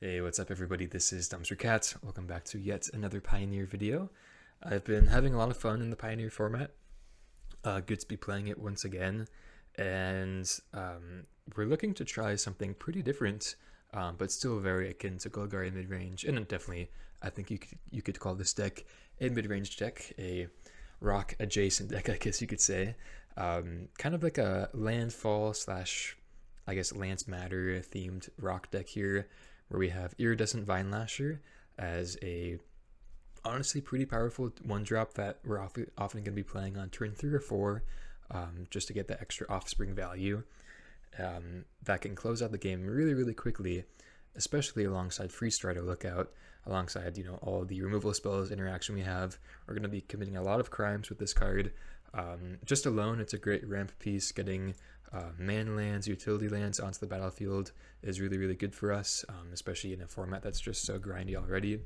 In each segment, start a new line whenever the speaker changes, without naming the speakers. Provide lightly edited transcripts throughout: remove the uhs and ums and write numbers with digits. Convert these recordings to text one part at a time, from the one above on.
Hey, what's up everybody? This is Dumpster Cat. Welcome back to yet another Pioneer video. I've been having a lot of fun in the Pioneer format. Good to be playing it once again. And we're looking to try something pretty different, but still very akin to Golgari Midrange. And definitely, I think you could call this deck a midrange deck, a rock adjacent deck, I guess you could say. Kind of like a landfall slash, I guess, Lance Matter themed rock deck here, where we have Iridescent Vinelasher as a honestly pretty powerful one drop that we're often going to be playing on turn 3 or 4, just to get that extra offspring value that can close out the game really quickly, especially alongside Freestrider Lookout, alongside all the removal spells interaction we have. We're going to be committing a lot of crimes with this card. Just alone, it's a great ramp piece. Getting man lands, utility lands onto the battlefield is really good for us, especially in a format that's just so grindy already.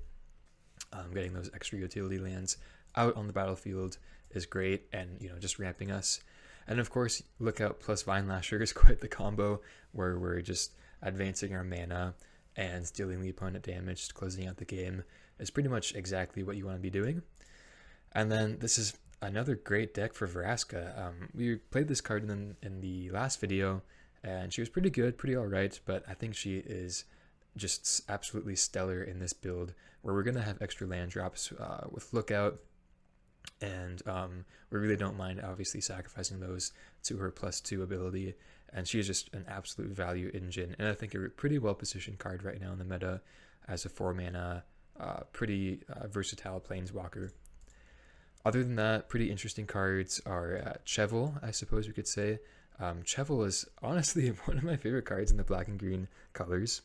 Getting those extra utility lands out on the battlefield is great, and just ramping us. And of course, Lookout plus Vinelasher is quite the combo, where we're just advancing our mana and dealing the opponent damage, closing out the game is pretty much exactly what you want to be doing. And then this is another great deck for Vraska. We played this card in the last video, and she was pretty good, pretty alright, but I think she is just absolutely stellar in this build, where we're going to have extra land drops with Lookout, and we really don't mind obviously sacrificing those to her +2 ability, and she's just an absolute value engine, and I think a pretty well positioned card right now in the meta as a 4-mana pretty versatile planeswalker. Other than that, pretty interesting cards are Chevill, I suppose we could say. Chevill is honestly one of my favorite cards in the black and green colors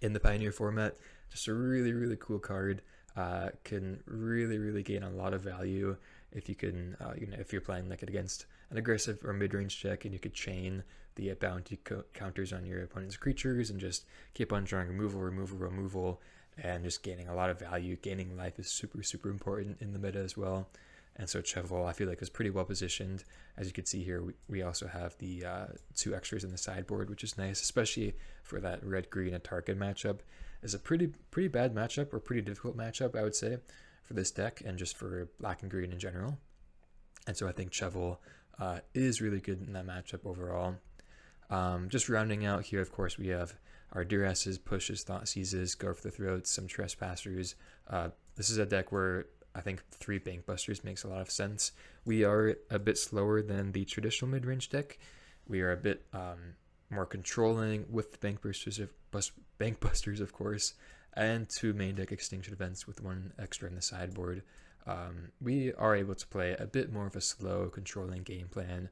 in the Pioneer format. Just a really cool card. Can really gain a lot of value if you can, if you're playing like against an aggressive or mid-range deck, and you could chain the bounty counters on your opponent's creatures and just keep on drawing removal, and just gaining a lot of value. Gaining life is super important in the meta as well. And so Chevill, I feel like, is pretty well positioned. As you can see here, we also have the 2 extras in the sideboard, which is nice, especially for that red-green Atarkan matchup. It's a pretty bad matchup, or pretty difficult matchup, I would say, for this deck, and just for black and green in general. And so I think Chevill is really good in that matchup overall. Just rounding out here, of course, we have our Duresses, Pushes, Thoughtseizes, Go for the Throats, some Trespassers. This is a deck where I think 3 Bankbusters makes a lot of sense. We are a bit slower than the traditional mid-range deck. We are a bit more controlling with Bankbusters, of course, and 2 main deck Extinction Events with 1 extra in the sideboard. We are able to play a bit more of a slow, controlling game plan,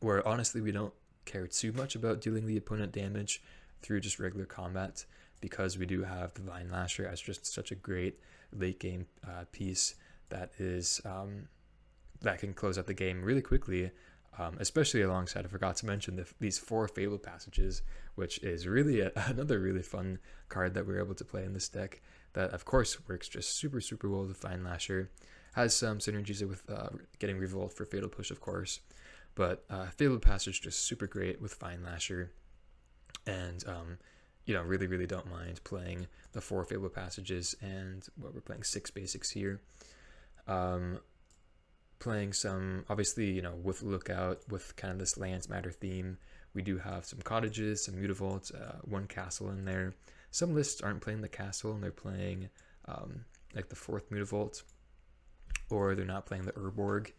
where honestly we don't care too much about dealing the opponent damage through just regular combat, because we do have the Vinelasher as just such a great late game piece that is that can close out the game really quickly, especially alongside, I forgot to mention, these 4 Fabled Passages, which is really another really fun card that we're able to play in this deck, that of course works just super well with Vinelasher. Has some synergies with getting Revolt for Fatal Push, of course, but Fabled Passage just super great with Vinelasher. And really don't mind playing the 4 Fabled Passages, and we're playing 6 basics here. Playing some, obviously, with Lookout, with kind of this Lance Matter theme. We do have some cottages, some Mutavaults, 1 castle in there. Some lists aren't playing the castle, and they're playing like the 4th Mutavault, or they're not playing the Urborg.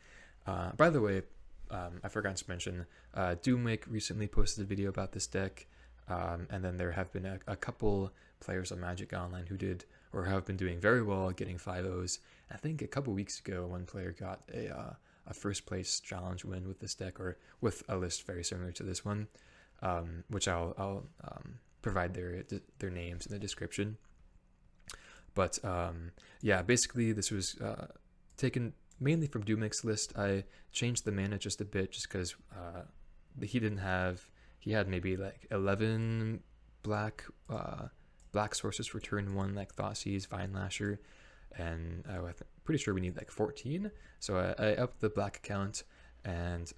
By the way, I forgot to mention, Doomwake recently posted a video about this deck. And then there have been a couple players on Magic Online who did, or have been doing very well, getting 5-0s. I think a couple weeks ago, one player got a first place challenge win with this deck, or with a list very similar to this one, which I'll provide their names in the description. But yeah, basically this was taken mainly from Doomwake's list. I changed the mana just a bit, just because he had maybe like 11 black sources for turn 1, like Thoughtseize, Vinelasher, and I'm pretty sure we need like 14. So I upped the black account, and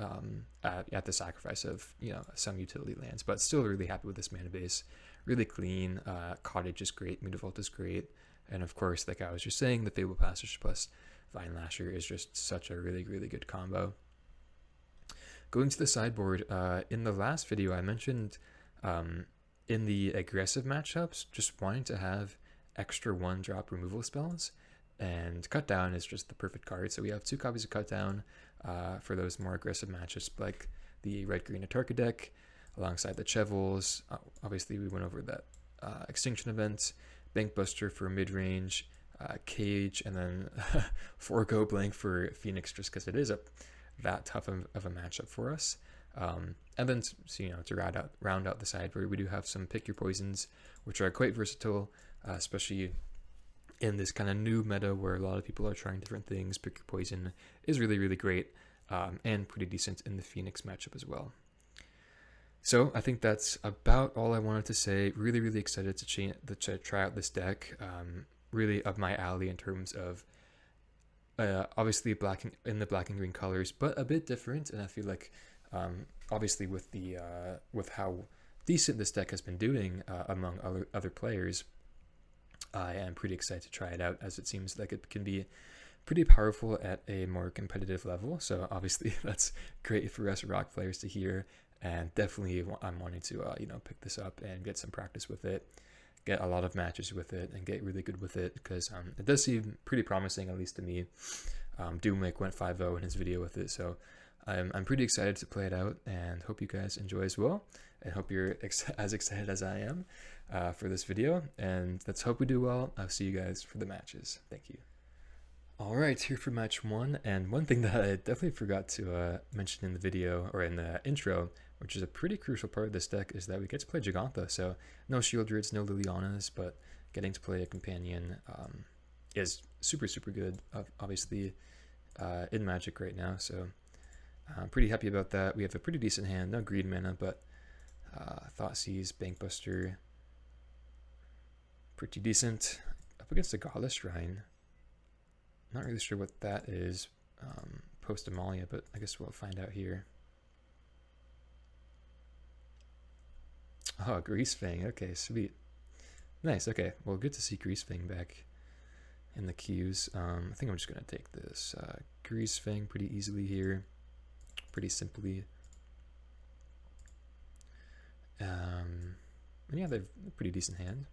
at the sacrifice of some utility lands, but still really happy with this mana base. really clean. Cottage is great, Mutavault is great, and of course, like I was just saying, the Fabled Passage plus Vinelasher is just such a really, really good combo. Going to the sideboard, in the last video I mentioned in the aggressive matchups, just wanting to have extra 1-drop removal spells, and Cut Down is just the perfect card. So we have 2 copies of Cut Down for those more aggressive matches, like the red-green Atarka deck, alongside the Chevills. Obviously, we went over that Extinction Event, Bankbuster for Midrange, Cage, and then Forgo Blank for Phoenix, just because it is that tough of a matchup for us. And then, so, you know, to round out the sideboard, we do have some Pick Your Poisons, which are quite versatile, especially in this kind of new meta where a lot of people are trying different things. Pick Your Poison is really, really great, and pretty decent in the Phoenix matchup as well. So I think that's about all I wanted to say. Really, really excited to try out this deck. Really up my alley in terms of obviously in the black and green colors, but a bit different. And I feel like obviously with how decent this deck has been doing among other players, I am pretty excited to try it out, as it seems like it can be pretty powerful at a more competitive level. So obviously that's great for us rock players to hear, and definitely I'm wanting to you know, pick this up and get some practice with it, get a lot of matches with it, and get really good with it, because it does seem pretty promising, at least to me. Doomwake went 5-0 in his video with it, so I'm pretty excited to play it out, and hope you guys enjoy as well, and hope you're as excited as I am for this video, and let's hope we do well. I'll see you guys for the matches. Thank you. Alright, here for match 1, and one thing that I definitely forgot to mention in the video, or in the intro, which is a pretty crucial part of this deck, is that we get to play Jegantha. So no Shield Druids, no Lilianas, but getting to play a companion is super, super good, obviously, in Magic right now. So I'm pretty happy about that. We have a pretty decent hand, no green mana, but Thoughtseize, Bankbuster, pretty decent. Up against a Godless Shrine. Not really sure what that is post Amalia, but I guess we'll find out here. Oh, Greasefang. Okay, sweet. Nice, okay. Well, good to see Greasefang back in the queues. I think I'm just going to take this Greasefang pretty easily here. Pretty simply. And yeah, they have a pretty decent hand.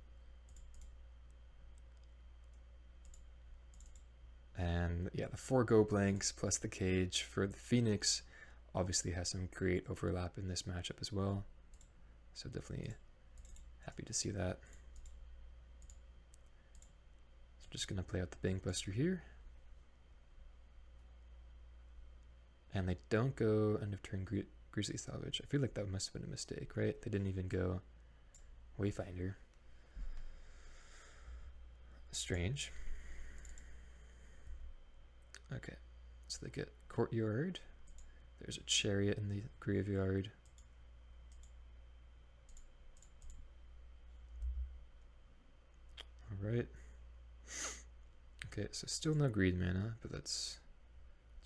And yeah, the 4 Go Blanks plus the Cage for the Phoenix obviously has some great overlap in this matchup as well. So definitely happy to see that. So just going to play out the Bankbuster here. And they don't go end of turn Grizzly Salvage. I feel like that must have been a mistake, right? They didn't even go Wayfinder. Strange. Okay, so they get Courtyard. There's a Chariot in the graveyard. Alright. Okay, so still no green mana, but it's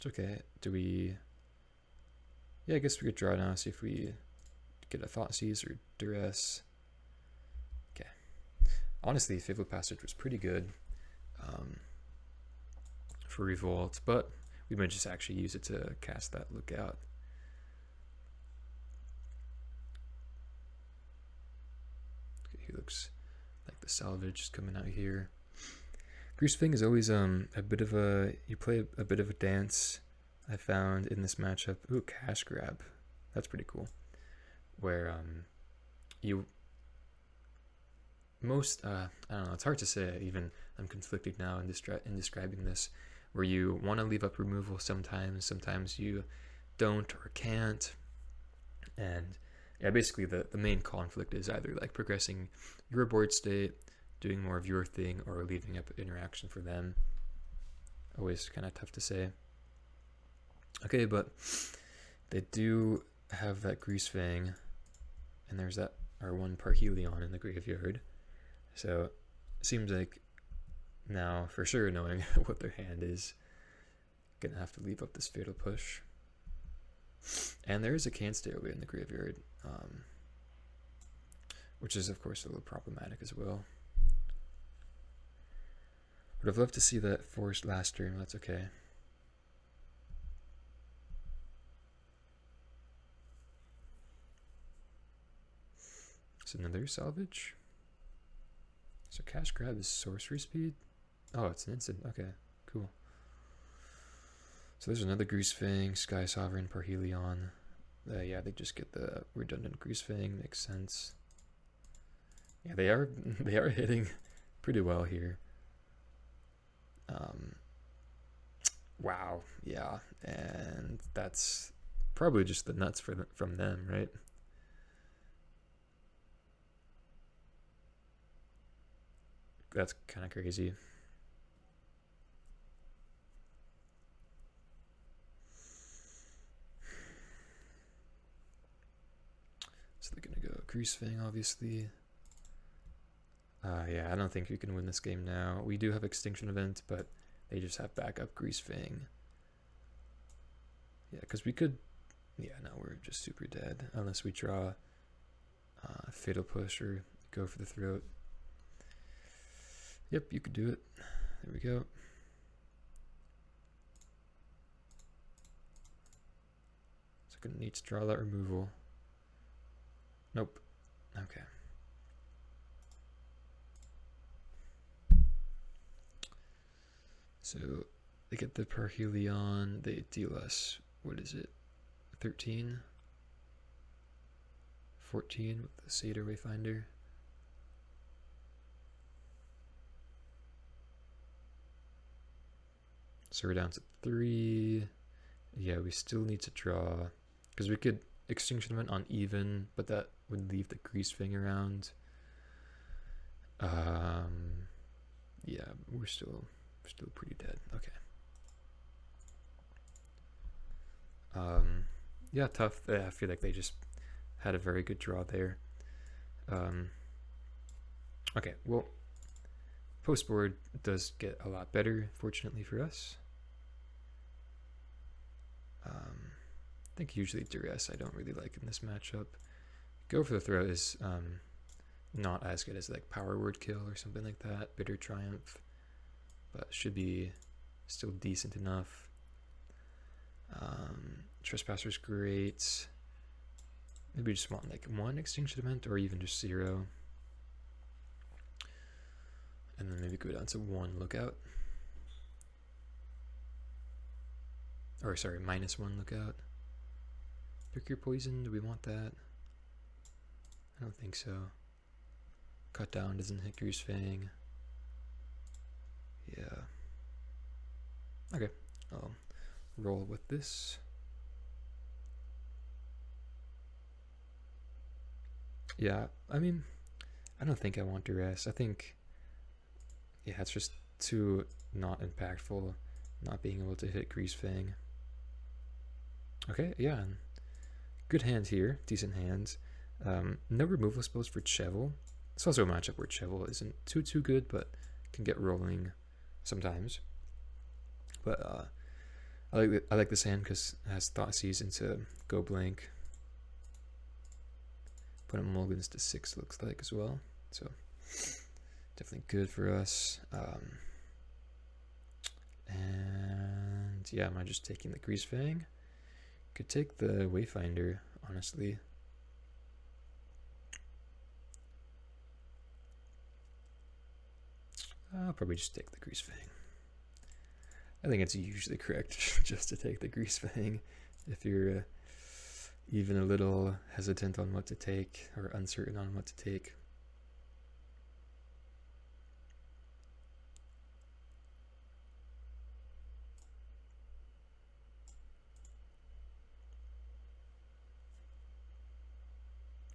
okay. Do we... Yeah, I guess we could draw now, see if we get a Thoughtseize or Duress. Okay. Honestly, Fabled Passage was pretty good for Revolt, but we might just actually use it to cast that Lookout. Okay, he looks like the salvage is coming out here. Greasefang is always a bit of a, you play a bit of a dance, I found in this matchup. Ooh, Cash Grab. That's pretty cool. Where you most I don't know, it's hard to say, even I'm conflicted now in describing this, where you want to leave up removal sometimes you don't or can't. And yeah, basically the main conflict is either like progressing your board state, doing more of your thing, or leaving up interaction for them. Always kind of tough to say. Okay, but they do have that Greasefang, and there's that R1 Parhelion in the graveyard. So it seems like now, for sure, knowing what their hand is, gonna have to leave up this Fatal Push. And there is a Can Stairway in the graveyard, which is of course a little problematic as well. Would have loved to see that forced last turn. That's okay. It's another salvage. So cash grab is sorcery speed. Oh, it's an instant. Okay, cool. So there's another Greasefang, Sky Sovereign, Parhelion. Yeah, they just get the redundant Greasefang. Makes sense. Yeah, they are hitting pretty well here. Wow, yeah, and that's probably just the nuts from them, right? That's kind of crazy. So they're gonna go Greasefang, obviously. Yeah, I don't think we can win this game now. We do have Extinction Event, but they just have backup Greasefang. Yeah, because we could... Yeah, no, we're just super dead. Unless we draw Fatal Push or go for the throat. Yep, you could do it. There we go. So gonna need to draw that removal. Nope. Okay. So they get the Parhelion, they deal us, what is it, 13? 14 with the Satyr Wayfinder. So we're down to 3. Yeah, we still need to draw, because we could Extinction Event on even, but that would leave the Greasefang around. Yeah, we're still pretty dead. Okay. Yeah, tough. I feel like they just had a very good draw there. Okay, well, post board does get a lot better, fortunately for us. I think usually Duress I don't really like in this matchup. Go for the throat is not as good as like Power Word Kill or something like that. Bitter Triumph, but should be still decent enough. Trespasser's great. Maybe just want like 1 Extinction Event or even just 0. And then maybe go down to 1 Lookout. Or sorry, -1 Lookout. Pick your poison, do we want that? I don't think so. Cut down doesn't hit Greasefang. Yeah. Okay, I'll roll with this. Yeah, I mean, I don't think I want Duress. I think, yeah, it's just too not impactful, not being able to hit Greasefang. Okay, yeah, good hand here, decent hand. No removal spells for Chevill. It's also a matchup where Chevill isn't too good, but can get rolling sometimes. But I like this hand because it has Thoughtseize into Go Blank. Put up mulligans to 6 looks like as well, so definitely good for us. And yeah, am I just taking the Greasefang? Could take the Wayfinder, honestly. I'll probably just take the Greasefang. I think it's usually correct just to take the Greasefang if you're even a little hesitant on what to take or uncertain on what to take.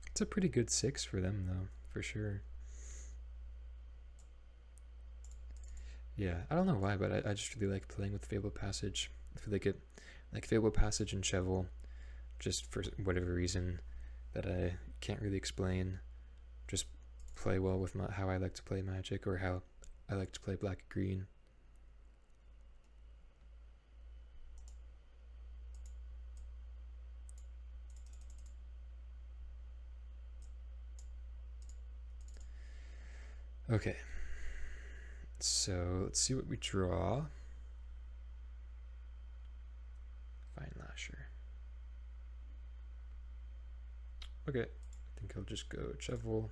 It's a pretty good 6 for them though, for sure. Yeah, I don't know why, but I just really like playing with Fabled Passage. I feel like like Fabled Passage and Chevill, just for whatever reason that I can't really explain, just play well with how I like to play Magic, or how I like to play Black-Green. Okay. So let's see what we draw. Vinelasher. Okay. I think I'll just go Chevill.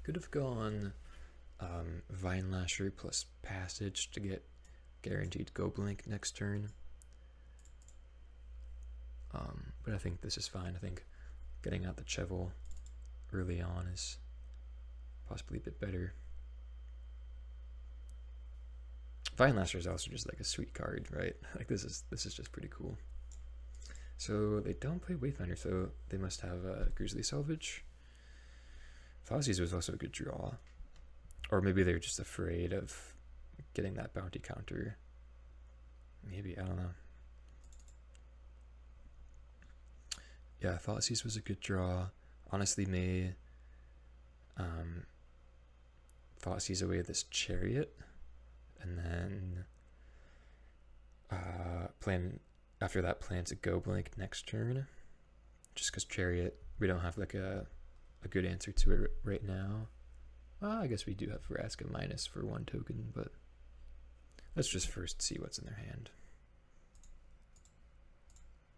Could have gone Vinelasher plus Passage to get guaranteed Go Blink next turn. But I think this is fine. I think getting out the Chevill early on is possibly a bit better. Vinelasher is also just like a sweet card, right? Like this is just pretty cool. So they don't play Wayfinder, so they must have Grizzly Salvage. Thoughtseize was also a good draw. Or maybe they're just afraid of getting that bounty counter. Maybe, I don't know. Yeah, Thoughtseize was a good draw. Honestly, may Thoughtseize away this Chariot, and then plan after that plan to Go Blink next turn. Just because Chariot, we don't have like a good answer to it right now. I guess we do have Vraska minus for 1 token, but let's just first see what's in their hand.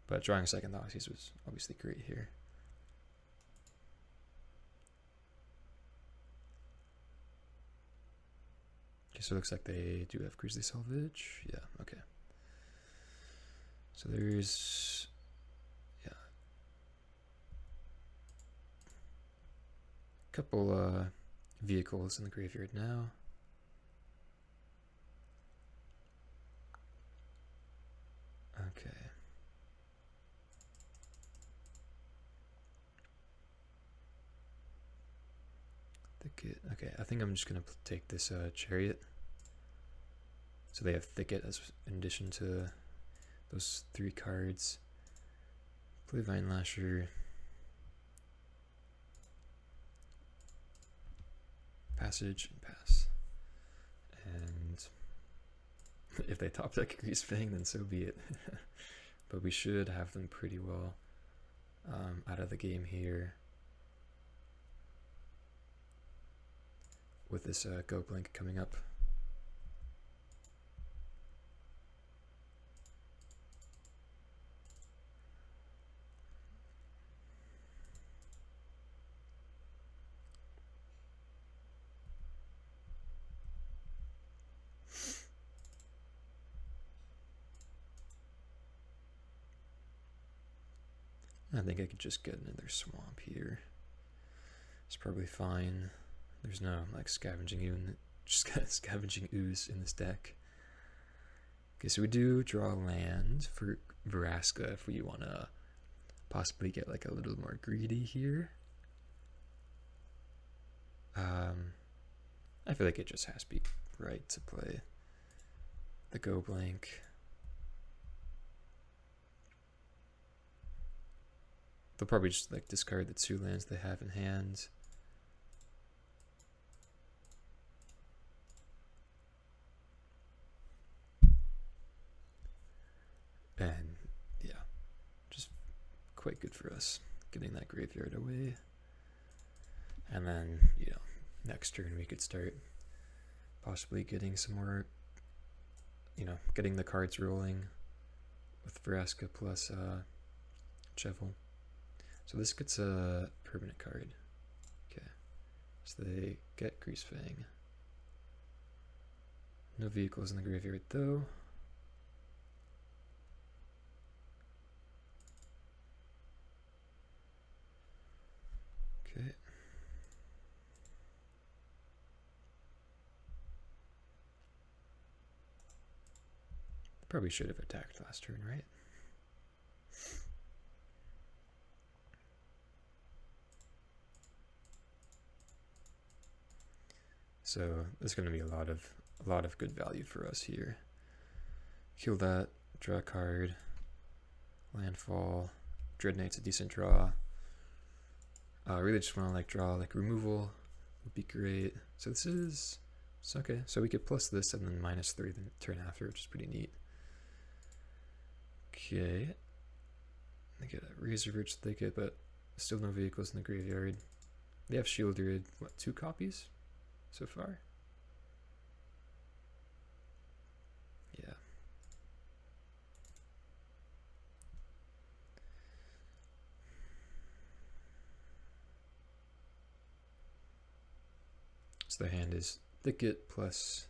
But drawing a second Thoughtseize was obviously great here. Okay, so it looks like they do have Grizzly Salvage. Yeah, okay. So there's, yeah, a couple vehicles in the graveyard now. Okay. Thicket. Okay, I think I'm just gonna take this Chariot. So they have Thicket as in addition to those 3 cards. Play Vinelasher. Passage and pass. And if they top deck Greasefang, then so be it. But we should have them pretty well out of the game here. With this Go Blink coming up. I think I could just get another swamp here. It's probably fine. There's no like scavenging ooze in this deck. Okay, so we do draw land for Vraska if we want to possibly get like a little more greedy here. I feel like it just has to be right to play the Go Blank. They'll probably just like discard the 2 lands they have in hand. And yeah, just quite good for us getting that graveyard away. And then, you know, next turn we could start possibly getting some more, you know, getting the cards rolling with Vraska plus Chevill. So this gets a permanent card. Okay, so they get Greasefang. No vehicles in the graveyard though. Okay. Probably should have attacked last turn, right? So there's going to be a lot of good value for us here. Kill that, draw a card, landfall, Dreadknight's a decent draw. I really just want to like draw like removal would be great. So this is, it's okay. So we could plus this and then -3 the turn after, which is pretty neat. Okay. I get a Razor Ridge Thicket, but still no vehicles in the graveyard. They have shielded, what, 2 copies so far? Yeah. So their hand is Thicket plus...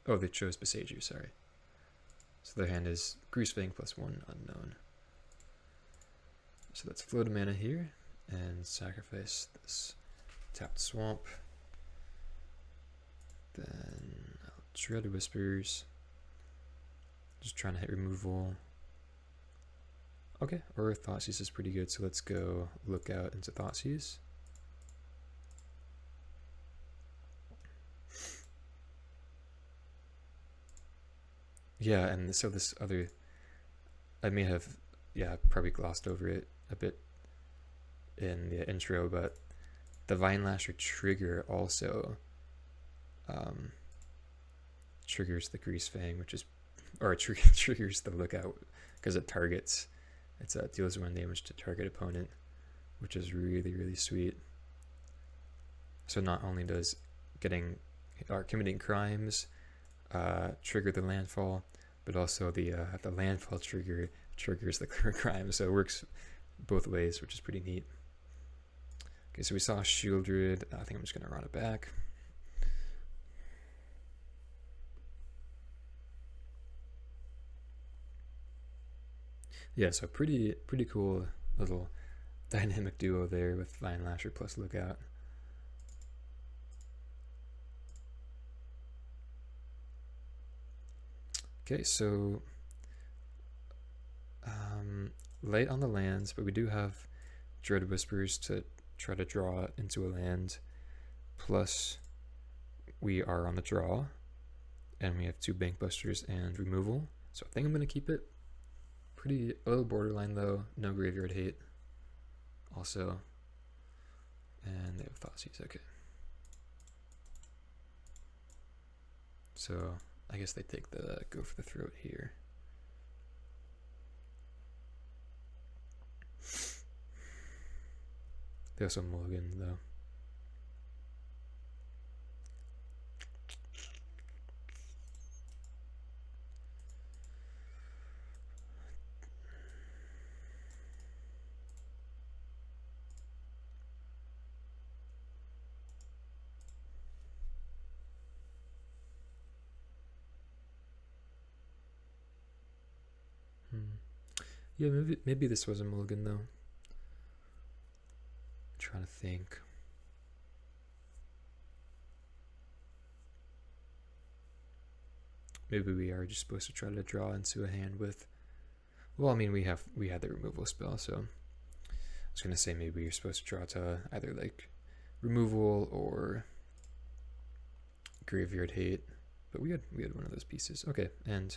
Oh, they chose Besage, sorry. So their hand is Greasefang plus 1 unknown. So let's float a mana here and sacrifice this tapped swamp. Then I'll Dread Whispers. Just trying to hit removal. Okay, or Thoughtseize is pretty good, so let's go Lookout into Thoughtseize. Yeah, and so this other, I may have, probably glossed over it a bit in the intro, but the Vinelasher trigger also triggers the Greasefang, which is, or it triggers the Lookout because it targets, it deals 1 damage to target opponent, which is really, really sweet. So not only does committing crimes trigger the landfall, but also the landfall trigger triggers the crime, so it works both ways, which is pretty neat. Okay, so we saw Shieldred. I think I'm just gonna run it back. Yeah, so pretty cool little dynamic duo there with Vinelasher plus Lookout. Okay, so light on the lands, but we do have Dread Whispers to try to draw into a land. Plus, we are on the draw, and we have 2 Bankbusters and removal. So I think I'm going to keep it. Pretty a little borderline though, no graveyard hate. Also, and they have Thoughtseize. Okay. So I guess they take the go for the throat here. They also mulligan though. Yeah, maybe this was a mulligan though. I'm trying to think. Maybe we are just supposed to try to draw into a hand with. Well, I mean we had the removal spell, so I was gonna say maybe you're supposed to draw to either like removal or graveyard hate, but we had one of those pieces. Okay, and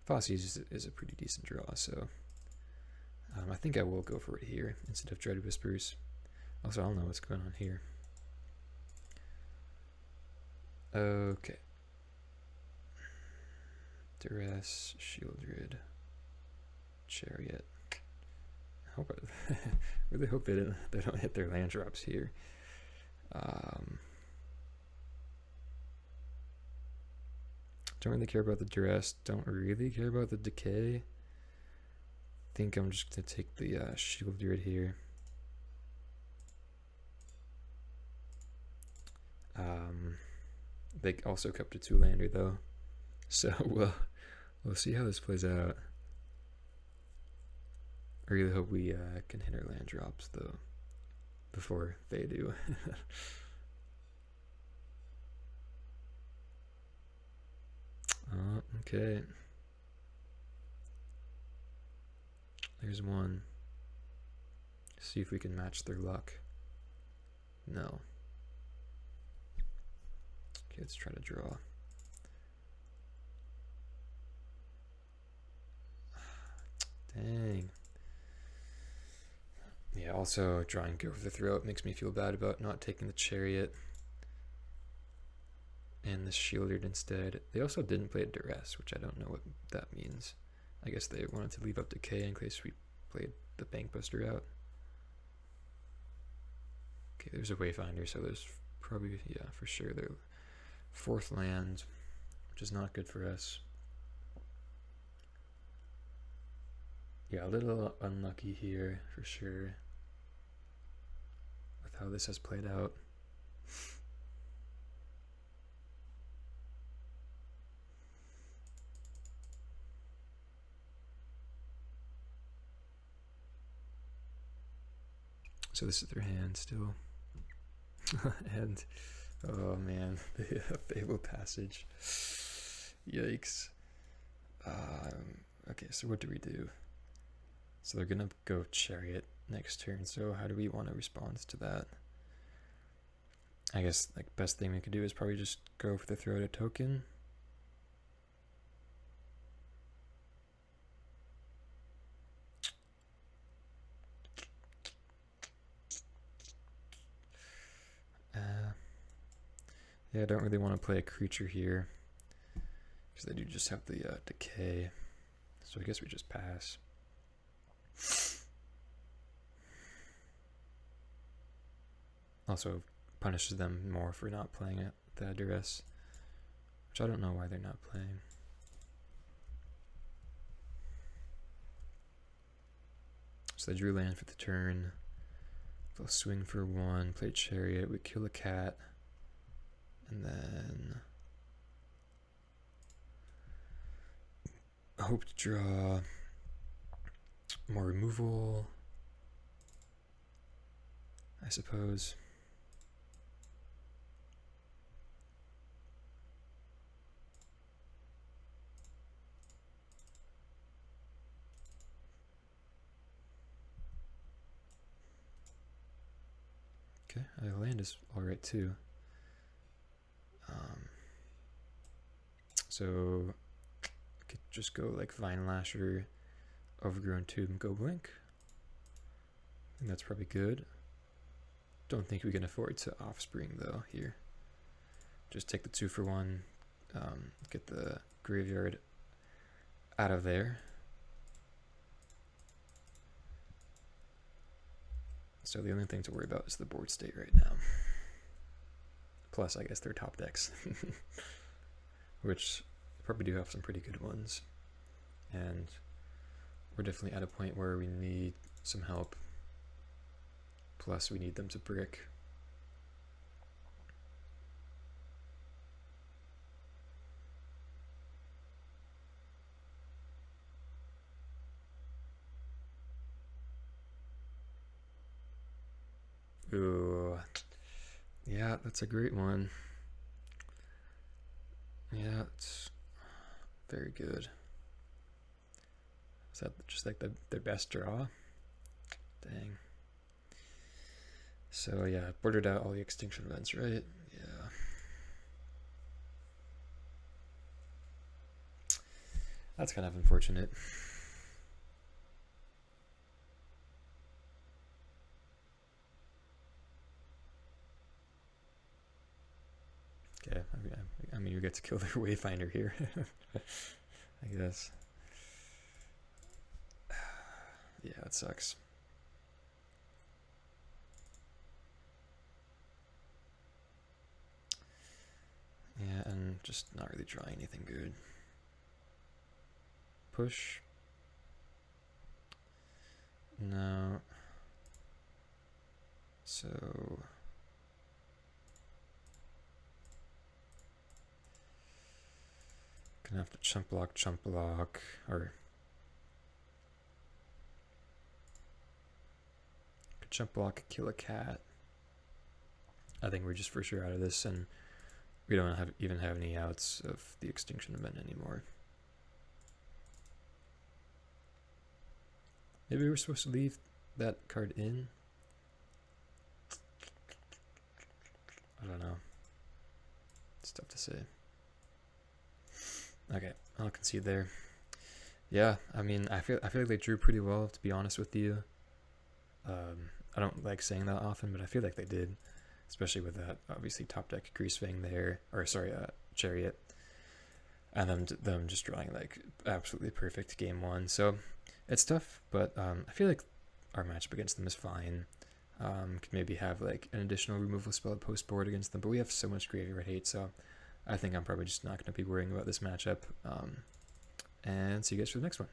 Thoughtseize is a pretty decent draw, so I think I will go for it here instead of Dread Whispers. Also, I don't know what's going on here. Okay. Duress, Shieldred, Chariot. I really hope they don't hit their land drops here. Don't really care about the Duress. Don't really care about the Decay. Think I'm just gonna take the Shieldred here. They also kept a 2-lander though, so we'll see how this plays out. I really hope we can hit our land drops though before they do. Okay. There's one. See if we can match their luck. No. Okay, let's try to draw. Dang. Yeah, also drawing go for the throat makes me feel bad about not taking the Chariot and the Shieldred instead. They also didn't play a Duress, which I don't know what that means. I guess they wanted to leave up Decay in case we played the Bankbuster out. Okay, there's a Wayfinder, so there's probably, yeah, for sure, their 4th land, which is not good for us. Yeah, a little unlucky here, for sure, with how this has played out. So this is their hand still. And, oh man, the Fabled Passage. Yikes. Okay, so what do we do? So they're gonna go Chariot next turn, so how do we want to respond to that? I guess, like, best thing we could do is probably just go for the throw out a token. Yeah, I don't really want to play a creature here, because they do just have the decay, so I guess we just pass. Also punishes them more for not playing it, the Duress, which I don't know why they're not playing. So they drew land for the turn. They'll swing for 1, play Chariot, we kill a cat, and then hope to draw more removal, I suppose. Okay, land is alright too. So I could just go like Vinelasher, Overgrown Tomb, go Blink. I think that's probably good. Don't think we can afford to Offspring though here. Just take the 2 for 1, get the Graveyard out of there. So the only thing to worry about is the board state right now. Plus, I guess their top decks, which probably do have some pretty good ones. And we're definitely at a point where we need some help. Plus, we need them to brick. Ooh, yeah, that's a great one. Yeah, it's very good. Is that just like their best draw? Dang. So yeah, bordered out all the extinction events, right? Yeah. That's kind of unfortunate. Okay, I mean, you get to kill their Wayfinder here, I guess. Yeah, it sucks. Yeah, and just not really drawing anything good. Push. No. So gonna have to chump block, or chump block, kill a cat. I think we're just for sure out of this, and we don't even have any outs of the Extinction Event anymore. Maybe we're supposed to leave that card in? I don't know. It's tough to say. Okay, I'll concede there. Yeah, I mean, I feel like they drew pretty well, to be honest with you. I don't like saying that often, but I feel like they did, especially with that obviously top deck Greasefang there, or sorry, Chariot, and them just drawing like absolutely perfect game 1. So it's tough, but I feel like our matchup against them is fine. Could maybe have like an additional removal spell post board against them, but we have so much graveyard hate, so I think I'm probably just not going to be worrying about this matchup. And see you guys for the next one.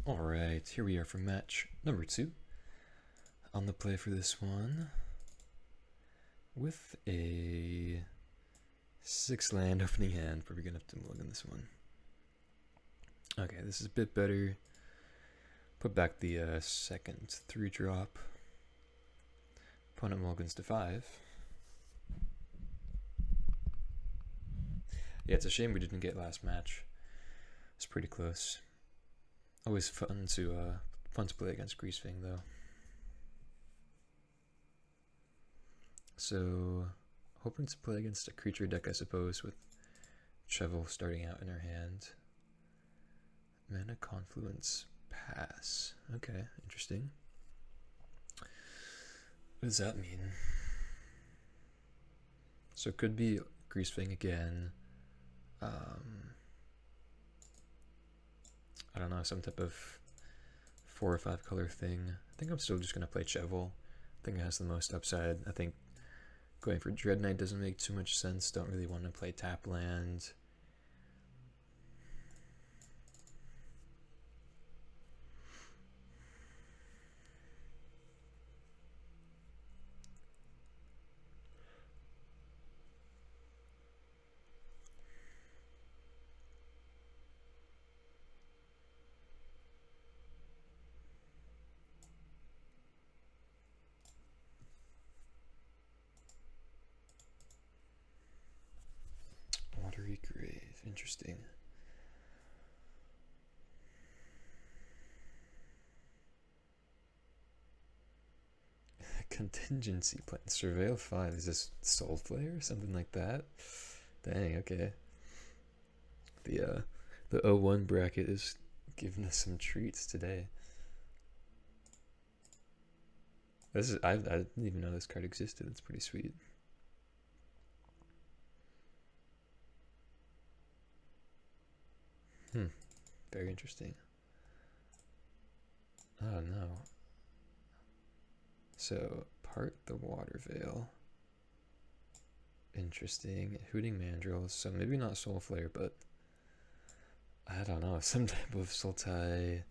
Alright, here we are for match number 2. On the play for this one, with a 6-land opening hand, probably going to have to mulligan this one. Okay, this is a bit better. Put back the second 3-drop. Opponent mulligans to 5. Yeah, it's a shame we didn't get last match. It's pretty close. Always fun to play against Greasefang though. So, hoping to play against a creature deck, I suppose, with Chevill starting out in our hand. Mana Confluence pass. Okay, interesting. What does that mean? So it could be Greasefang again. I don't know, some type of 4 or 5 color thing. I think I'm still just going to play Chevill. I think it has the most upside. I think going for Dreadknight doesn't make too much sense. Don't really want to play tap land. Grave, interesting. Contingency plan, Surveil 5, is this Soulflare or something like that? Dang, okay. The 01 bracket is giving us some treats today. This is I didn't even know this card existed. It's pretty sweet. Very interesting. Oh no. So, part the Water Veil. Interesting. Hooting Mandrills. So maybe not Soulflare, but I don't know, some type of Sultai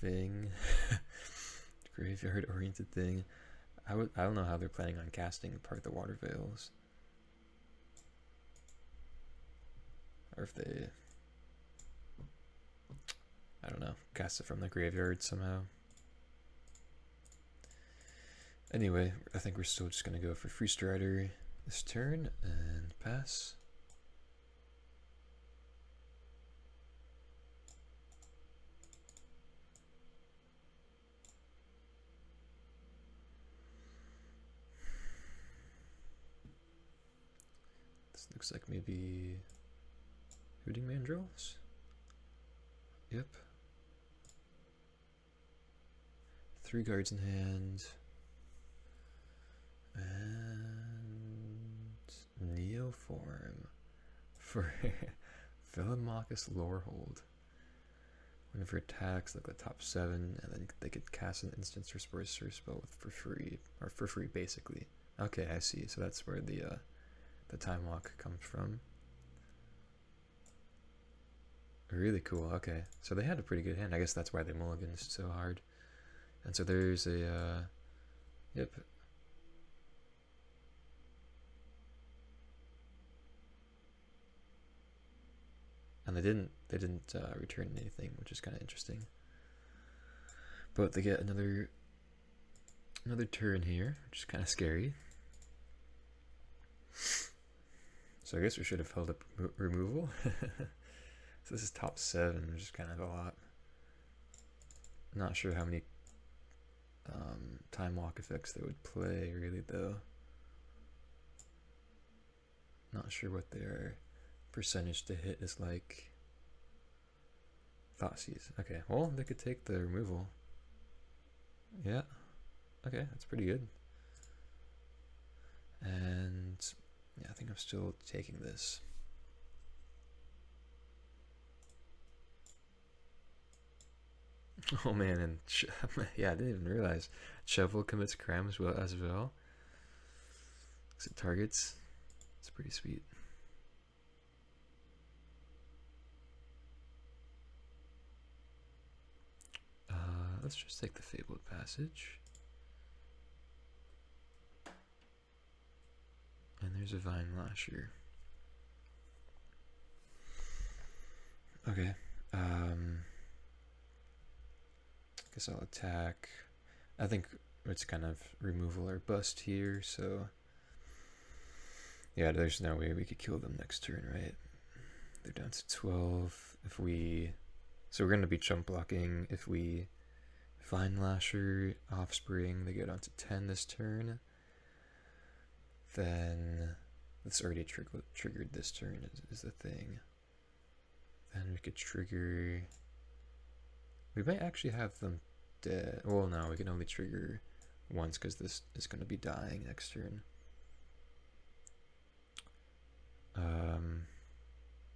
thing. Graveyard oriented thing. I don't know how they're planning on casting part the Water Veils. Or if they, I don't know, cast it from the graveyard somehow. Anyway, I think we're still just going to go for Freestrider this turn and pass. This looks like maybe Hooting Mandrills? Yep. 3 cards in hand. And Neoform for Velomachus Lorehold. Whenever attacks, like the top 7, and then they could cast an instant or sorcery spell for free, or for free basically. Okay, I see. So that's where the time walk comes from. Really cool. Okay, so they had a pretty good hand. I guess that's why they mulliganed so hard. And so there's a yep. And they didn't return anything, which is kind of interesting. But they get another turn here, which is kind of scary. So I guess we should have held up removal. So this is top 7, which is kind of a lot. Not sure how many time walk effects they would play really though. Not sure what their percentage to hit is like. Thoughtseize. Okay, well they could take the removal. Yeah. Okay, that's pretty good. And yeah, I think I'm still taking this. Oh man, and yeah, I didn't even realize Chevill commits crime as well. So it targets. It's pretty sweet. Let's just take the Fabled Passage. And there's a Vinelasher. Okay. Guess I'll attack. I think it's kind of removal or bust here, so yeah, there's no way we could kill them next turn, right? They're down to 12. If we, so we're gonna be chump blocking. If we Vinelasher, Offspring, they go down to 10 this turn. Then it's already triggered this turn is the thing. Then we could trigger. We might actually have them dead. Well, no, we can only trigger once because this is going to be dying next turn.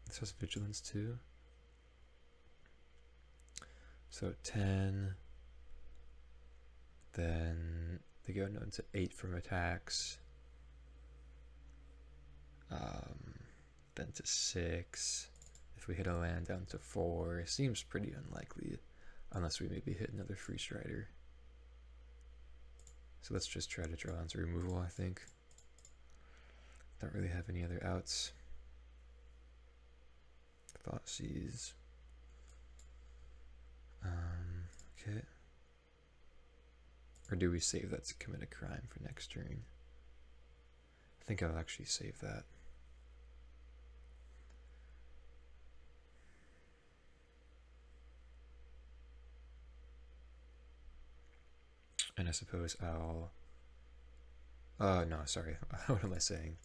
This has vigilance too. So 10. Then they go down to 8 from attacks. Then to 6. If we hit a land, down to 4. Seems pretty unlikely, unless we maybe hit another Freestrider. So let's just try to draw onto removal, I think. Don't really have any other outs. Thoughtseize. Okay. Or do we save that to commit a crime for next turn? I think I'll actually save that. And I suppose I'll... no, sorry. What am I saying?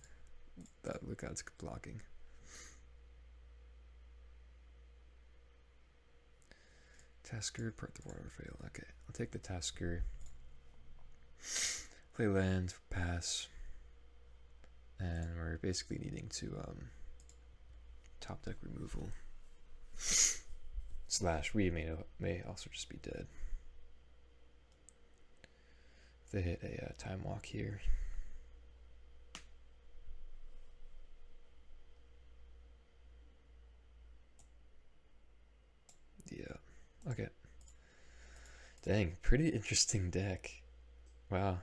That Lookout's blocking. Tasker, part the water fail. Okay, I'll take the Tasker. Play land, pass. And we're basically needing to top deck removal. Slash, we may also just be dead. They hit a time walk here. Yeah. Okay. Dang, pretty interesting deck. Wow.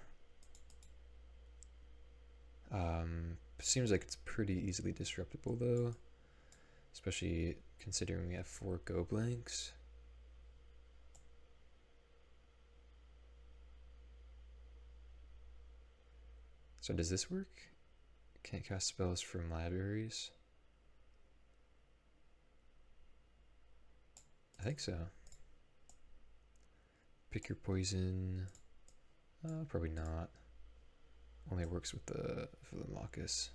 Seems like it's pretty easily disruptible though, especially considering we have 4 go blanks. So does this work? Can't cast spells from libraries? I think so. Pick your poison. Probably not. Only works with the Velomachus.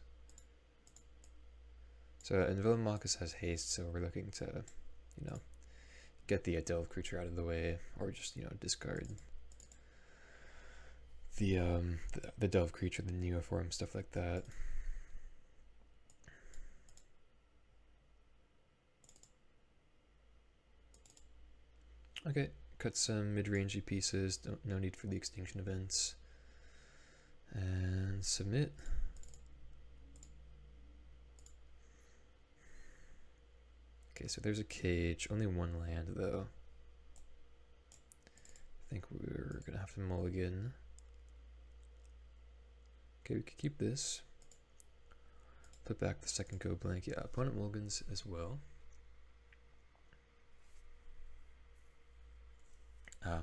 So, and Velomachus has haste, so we're looking to, you know, get the delve creature out of the way, or just, you know, discard the delve creature, the Neoform, stuff like that. Okay, cut some mid-rangey pieces. No need for the extinction events. And submit. Okay, so there's a cage. Only 1 land though. I think we're gonna have to mulligan. Okay, we could keep this. Put back the second go blank. Yeah, opponent mulligans as well.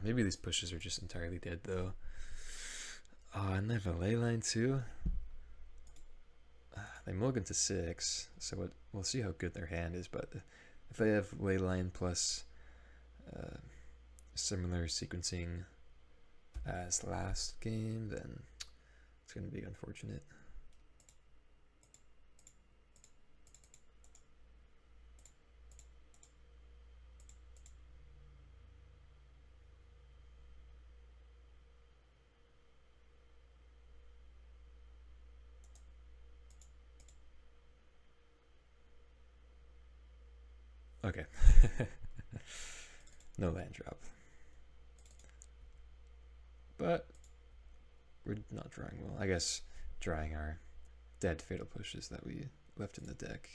Maybe these pushes are just entirely dead though. And they have a ley line too. They mulligan to 6, so we'll see how good their hand is, but if they have ley line plus similar sequencing as last game, then it's going to be unfortunate. Okay. No land drop. but we're not drawing well. I guess drawing our dead fatal pushes that we left in the deck.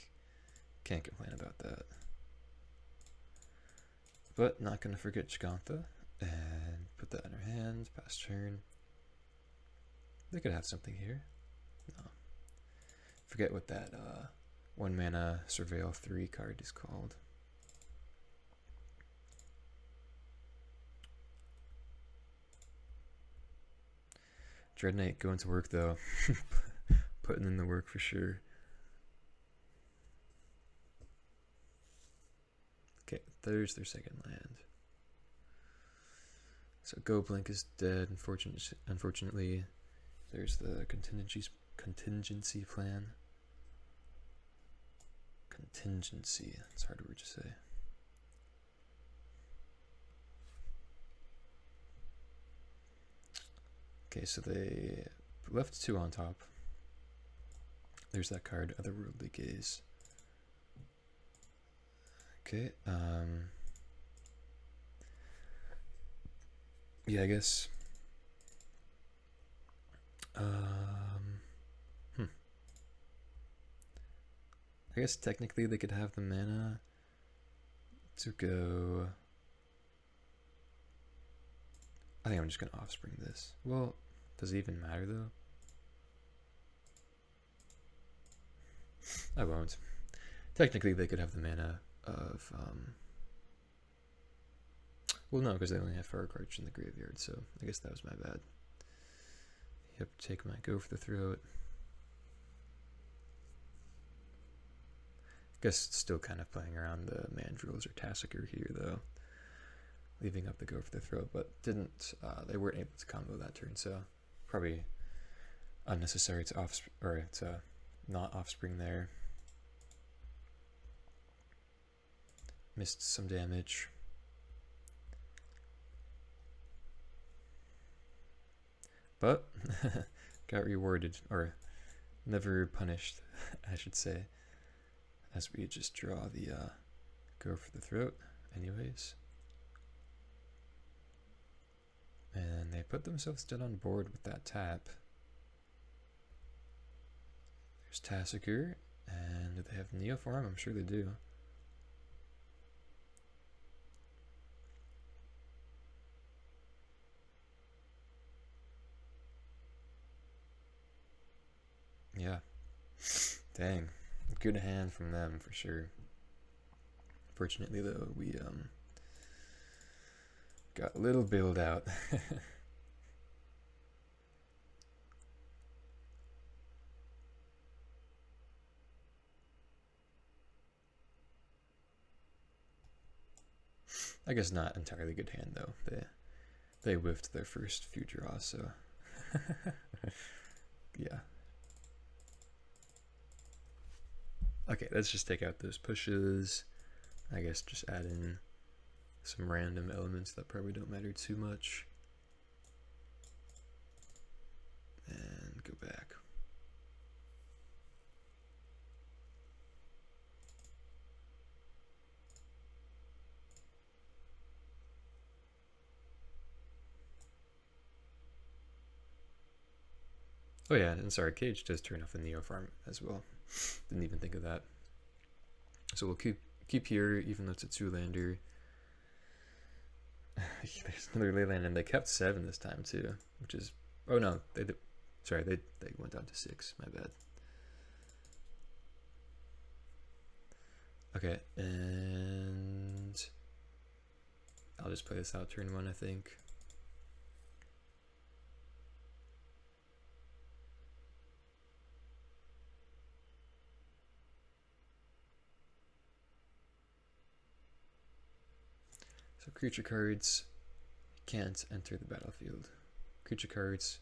Can't complain about that. But not going to forget Gigantha and put that in our hand, pass turn. They could have something here. No. Forget what that 1 mana Surveil 3 card is called. Dreadknight going to work though. Putting in the work for sure. Okay, there's their second land. So Go Blink is dead. Unfortunately, there's the contingency plan. Contingency. It's a hard word to say. Okay, so they left 2 on top. There's that card, Otherworldly Gaze. Okay, yeah, I guess. I guess technically they could have the mana to go. I think I'm just gonna offspring this. Well, does it even matter though? I won't. Technically they could have the mana of well, no, because they only have 4 cards in the graveyard, so I guess that was my bad. Yep, take my Go for the Throat. Guess still kind of playing around the Mandrills or Tassiker here though, leaving up the Go for the Throat, but didn't. They weren't able to combo that turn, so probably unnecessary to not offspring there. Missed some damage. But got rewarded, or never punished, I should say, as we just draw the Go for the Throat anyways. And they put themselves dead on board with that tap. There's Tassiker, and do they have Neoform? I'm sure they do. Yeah. Dang. Good hand from them for sure. Fortunately though, we got a little bailed out. I guess not entirely good hand though. They whiffed their first few draws, so yeah. Okay, let's just take out those pushes. I guess just add in some random elements that probably don't matter too much. And go back. Oh yeah, and sorry, Cage does turn off the Neoform as well. Didn't even think of that. So we'll keep here, even though it's a 2-lander. There's another Leyland, and they kept 7 this time too, which is, oh no, they went down to 6. My bad. Okay, and I'll just play this out turn 1, I think. So creature cards can't enter the battlefield. Creature cards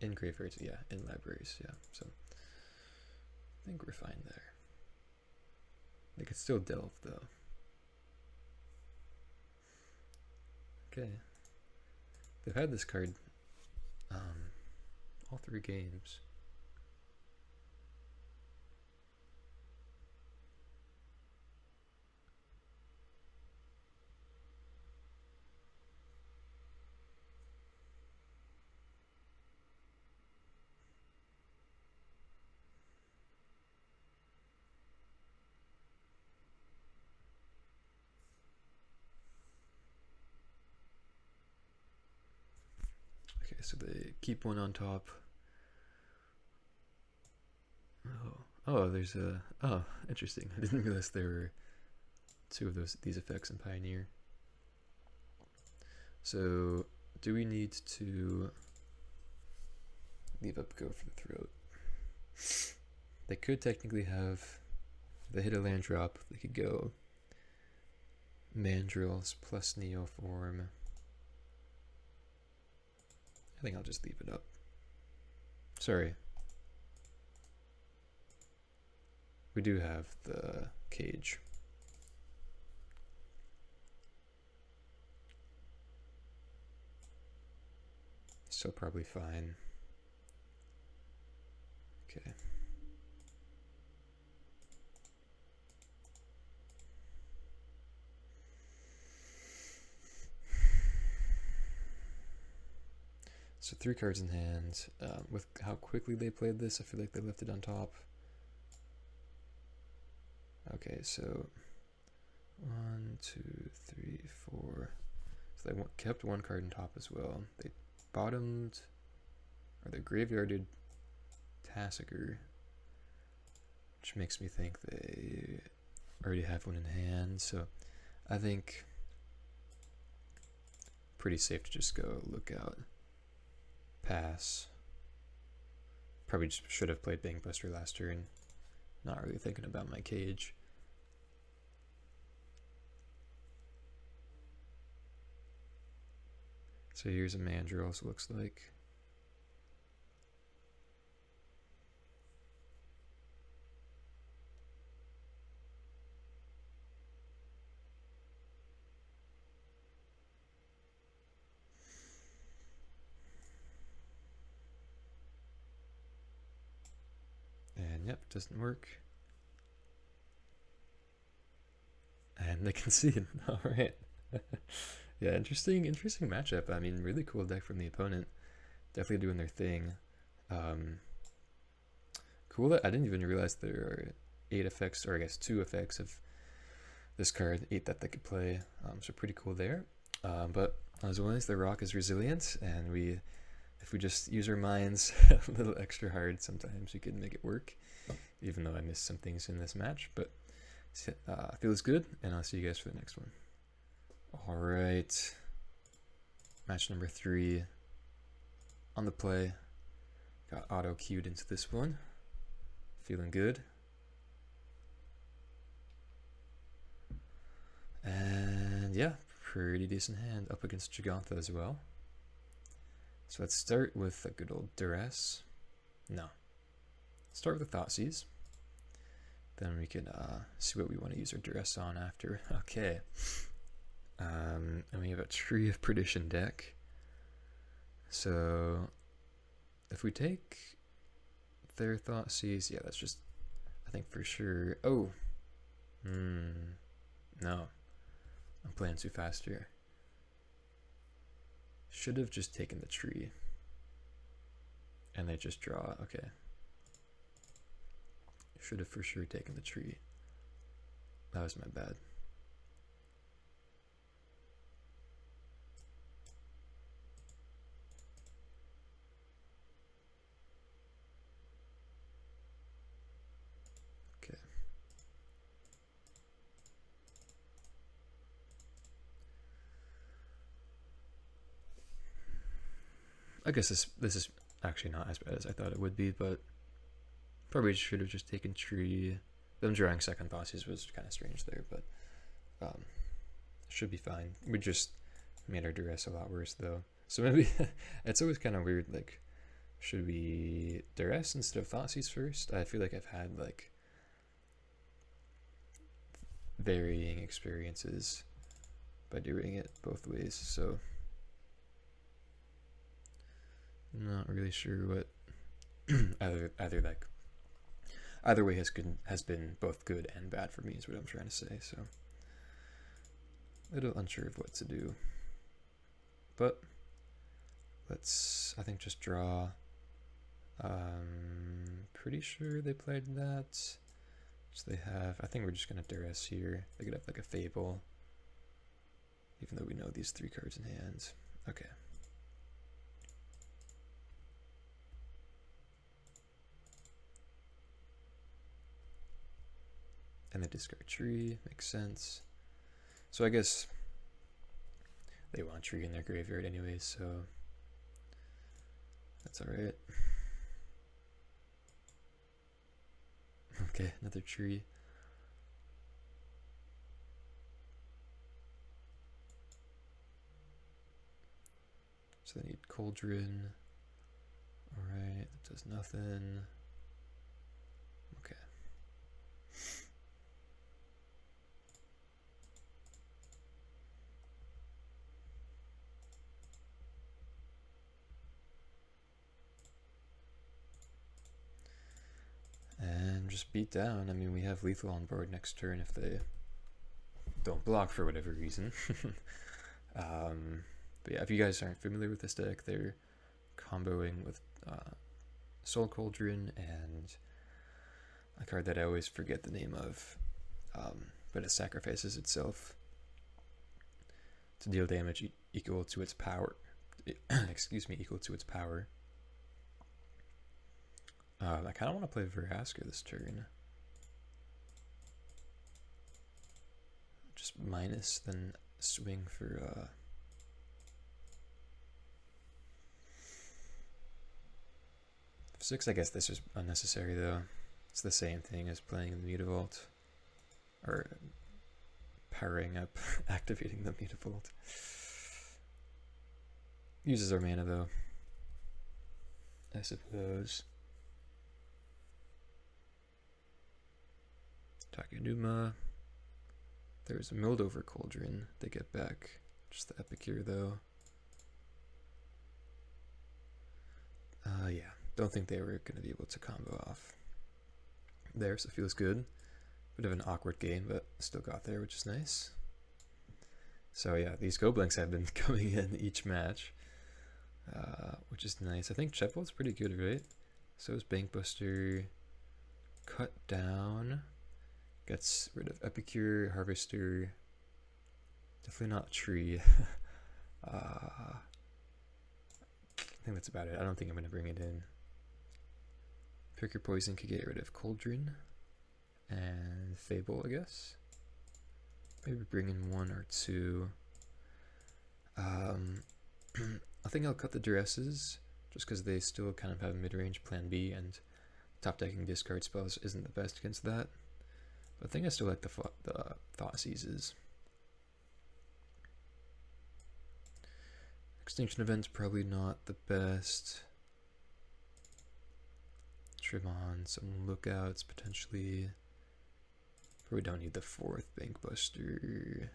in graveyards, yeah, in libraries, yeah. So I think we're fine there. They could still delve though. Okay. They've had this card all 3 games. so they keep one on top. Oh, there's a... Oh, interesting. I didn't realize there were two of these effects in Pioneer. So, do we need to leave up Go for the Throat? They could technically have... If they hit a land drop, they could go Mandrills plus Neoform. I think I'll just leave it up. Sorry. We do have the cage. So probably fine. Okay. So 3 cards in hand. With how quickly they played this, I feel like they left it on top. Okay, so 1, 2, 3, 4. So they kept 1 card on top as well. They bottomed, or they graveyarded Tassiger, which makes me think they already have one in hand. So I think pretty safe to just go Lookout, pass. Probably just should have played Bankbuster last turn. Not really thinking about my cage. So here's a Mandrills, looks like. And yep, doesn't work. And they concede. All right. Yeah, interesting matchup. I mean, really cool deck from the opponent. Definitely doing their thing. Cool that I didn't even realize there are 8 effects, or I guess 2 effects of this card, 8 that they could play. So pretty cool there. But as always, the rock is resilient, and if we just use our minds a little extra hard, sometimes we can make it work. Even though I missed some things in this match, but feels good, and I'll see you guys for the next one. All right, match number 3 on the play. Got auto queued into this one. Feeling good. And yeah, pretty decent hand up against Gigantha as well. So let's start with a good old Duress. No. Start with a Thoughtseize. Then we can see what we want to use our Duress on after. Okay. And we have a Tree of Perdition deck. So if we take their Thoughtseize, yeah, that's just, I think for sure. Oh, no, I'm playing too fast here. Should have just taken the tree, and they just draw. Okay, should have for sure taken the tree. That was my bad. I guess this is actually not as bad as I thought it would be, but probably should have just taken tree. Them drawing second Thoughtseize was kind of strange there, but should be fine. We just made our Duress a lot worse though. So maybe it's always kind of weird, like, should we Duress instead of Thoughtseize first? I feel like I've had like varying experiences by doing it both ways, so not really sure what either way has been both good and bad for me is what I'm trying to say. So a little unsure of what to do, but let's I think just draw. Pretty sure they played that. So they have. I think we're just gonna Duress here. They could have like a Fable, even though we know these 3 cards in hand. Okay. Gonna discard tree, makes sense. So I guess they want tree in their graveyard anyways, so that's alright. Okay, another tree. So they need Cauldron. Alright, that does nothing. Okay. And just beat down. I mean, we have lethal on board next turn if they don't block for whatever reason. But yeah, if you guys aren't familiar with this deck, they're comboing with Soul Cauldron and a card that I always forget the name of, but it sacrifices itself to deal damage equal to its power. Excuse me, equal to its power. I kind of want to play Vraska this turn. Just minus, then swing for 6. I guess this is unnecessary though. It's the same thing as playing the Mutavault, or powering up, activating the Mutavault. Uses our mana though, I suppose. Takenuma. There's a milled over Cauldron. They get back just the Epicure though. Yeah, don't think they were going to be able to combo off there, so it feels good. Bit of an awkward game, but still got there, which is nice. So yeah, these Goblinks have been coming in each match, which is nice. I think Chevil's pretty good, right? So is Bankbuster. Cut down. Gets rid of Epicure, Harvester. Definitely not Tree. I think that's about it. I don't think I'm going to bring it in. Pick your poison could get rid of Cauldron and Fable, I guess. Maybe bring in 1 or 2. I think I'll cut the Duresses just because they still kind of have mid-range plan B, and top decking discard spells isn't the best against that. But I think I still like the Thoughtseizes. Extinction Event's probably not the best. Trim on some Lookouts potentially. Probably don't need the 4th Bankbuster.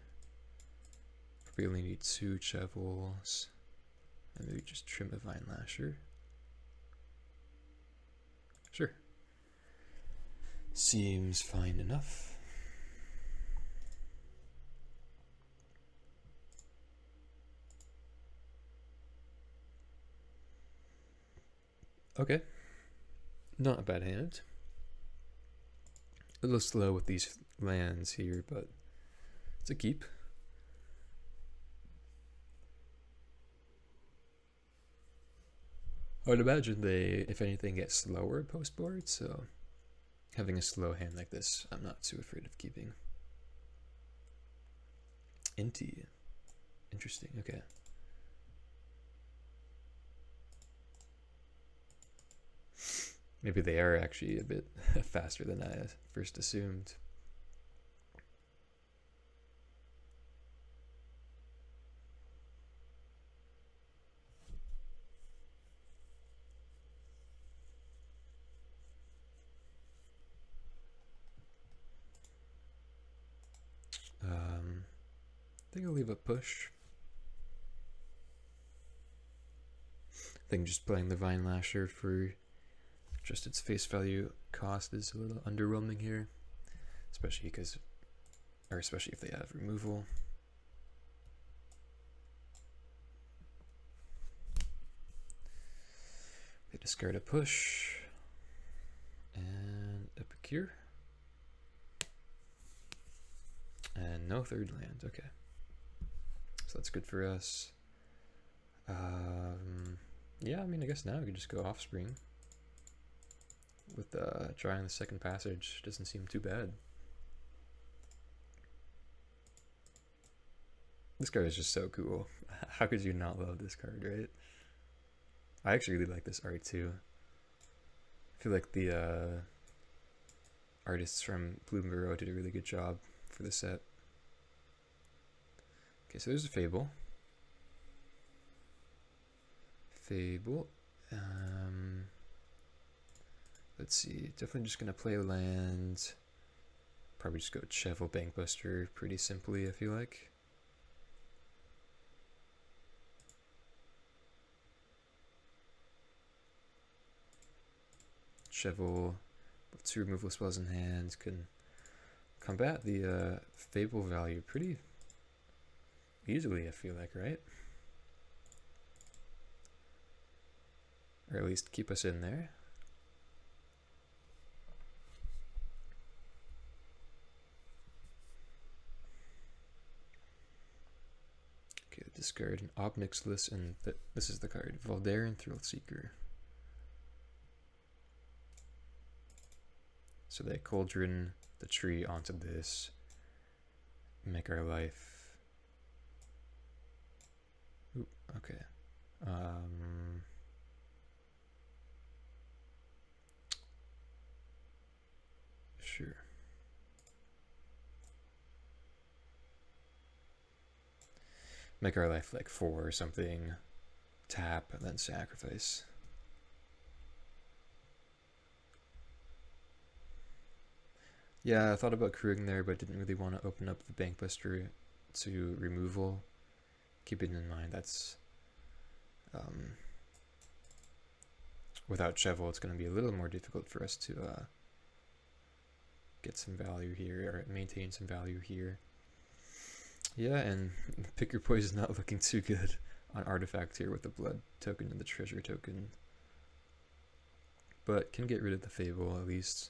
Probably only need 2 Chevills. And maybe just trim a Vinelasher. Sure. Seems fine enough. Okay. Not a bad hand. A little slow with these lands here, but it's a keep. I would imagine they, if anything, get slower post board, so having a slow hand like this, I'm not too afraid of keeping. Inti. Interesting, okay. Maybe they are actually a bit faster than I first assumed. I think I'll leave a push. I think just playing the Vinelasher for just its face value cost is a little underwhelming here, especially because, or especially if they have removal. They discard a push and Epicure. And no 3rd land, okay. So that's good for us. Yeah, I mean, I guess now we could just go Offspring. With drawing the 2nd passage, doesn't seem too bad. This card is just so cool. How could you not love this card, right? I actually really like this art too. I feel like the artists from Blooming Marsh did a really good job for the set. Okay, so there's a Fable. Let's see, definitely just gonna play a land. Probably just go Chevill Bankbuster pretty simply, I feel like. Chevill with 2 removal spells in hand can combat the Fable value pretty easily, I feel like, right? Or at least keep us in there. Okay, discard an Obnixilus, and this is the card, Voldaren Thrillseeker. So they cauldron the tree onto this, make our life. Ooh, okay. Sure. Make our life like 4 or something, tap, and then sacrifice. Yeah, I thought about crewing there, but didn't really want to open up the Bankbuster to removal. Keeping in mind that's without Chevill, it's going to be a little more difficult for us to get some value here, or maintain some value here. Yeah, and Pick Your Poison not looking too good on Artifact here with the Blood token and the Treasure token. But can get rid of the Fable at least.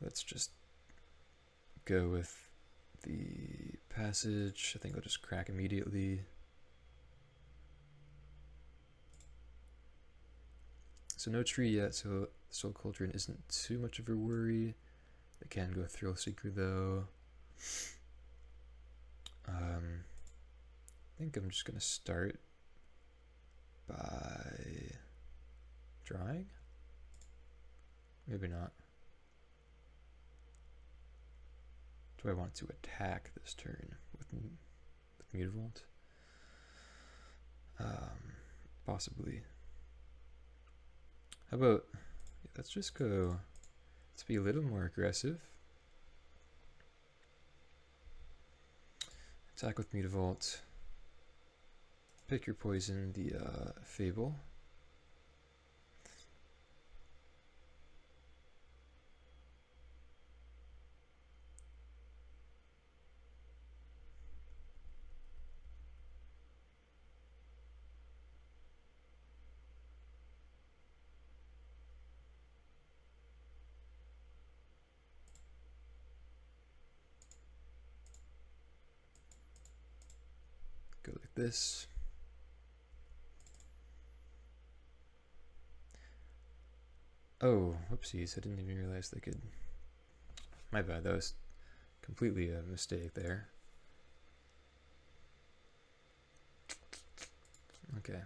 Let's just go with the Passage. I think I'll just crack immediately. So no tree yet, so Soul Cauldron isn't too much of a worry. They can go Thrillseeker though. I think I'm just gonna start by drawing. Maybe not. Do I want to attack this turn with Mutavault? Possibly. How about, let's just go, let's be a little more aggressive. Attack with Mutavault. Pick Your Poison, the Fable. Go like this. Oh, whoopsies, I didn't even realize they could. My bad, that was completely a mistake there. Okay.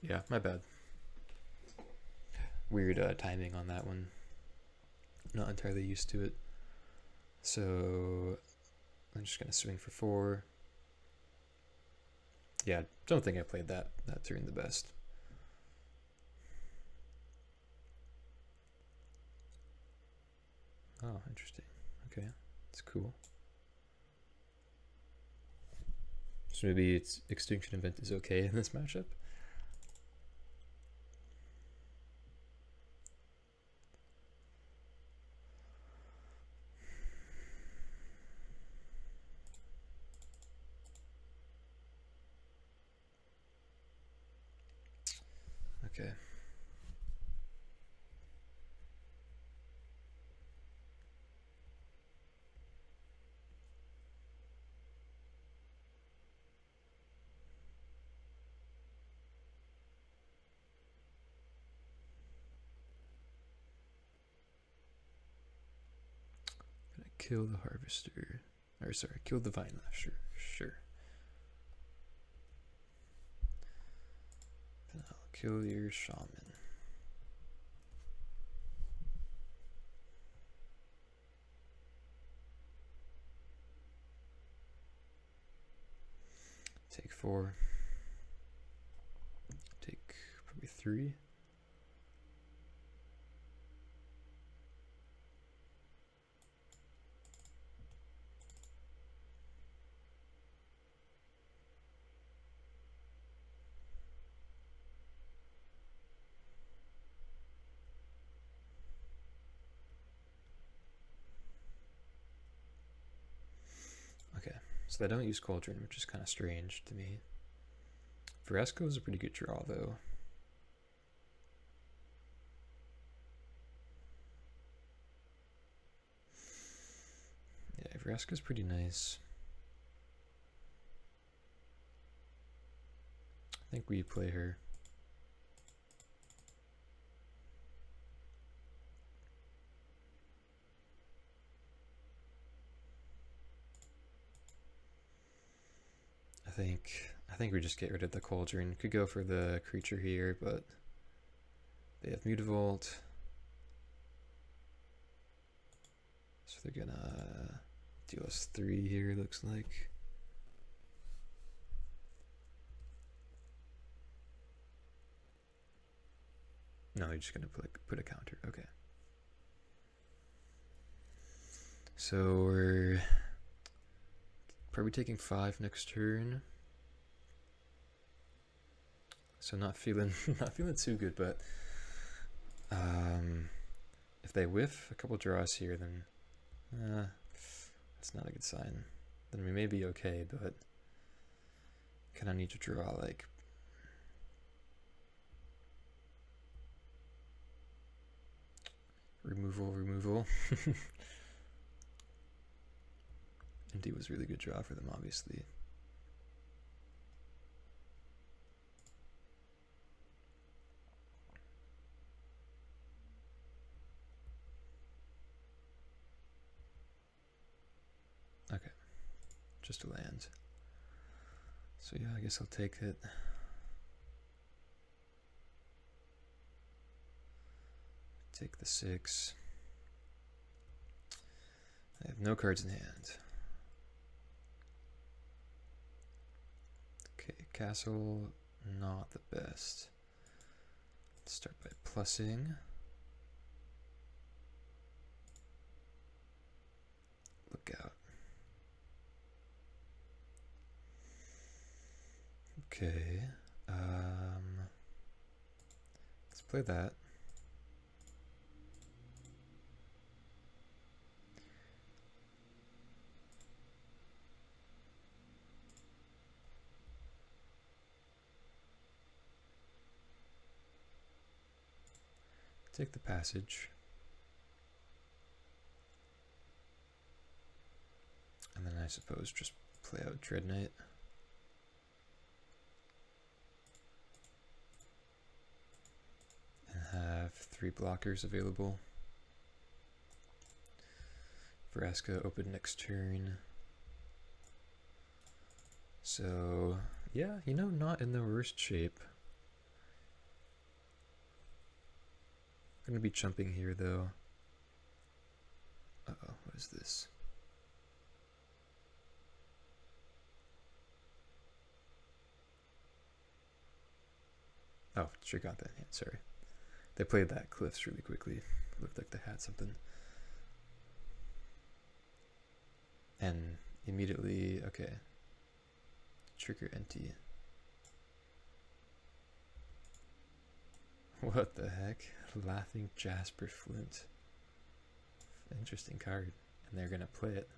Yeah, my bad. Weird timing on that one. Not entirely used to it. So I'm just gonna swing for 4. Yeah, don't think I played that turn the best. Oh, interesting. Okay, that's cool. So maybe it's Extinction Event is okay in this matchup. Okay. kill the Harvester. Or sorry, kill the Vinelasher. Sure. Then I'll kill your Shaman. Take 4. Take probably 3. So they don't use Cauldron, which is kind of strange to me. Vraska is a pretty good draw, though. Yeah, Vraska's pretty nice. I think we play her. I think we just get rid of the Cauldron. Could go for the creature here, but they have Mutavault. So they're gonna deal us 3 here, looks like. No, you're just gonna put a counter. Okay. So we're probably taking 5 next turn. So not feeling too good, but if they whiff a couple draws here, then that's not a good sign. Then we may be okay, but kind of need to draw like removal. Empty was a really good draw for them, obviously. Okay, just a land. So yeah, I guess I'll take it. Take the 6. I have no cards in hand. Okay, castle, not the best. Let's start by plussing. Lookout. Okay, let's play that. Take the passage. And then I suppose just play out Dreadknight. And have 3 blockers available. Vraska open next turn. So, yeah, you know, not in the worst shape. I'm gonna be jumping here though. Uh-oh, what is this? Oh, sure got that. Yeah, sorry. They played that Cliffs really quickly. Looked like they had something. And immediately, okay. Trigger empty. What the heck? Laughing Jasper Flint. Interesting card. And they're gonna play it.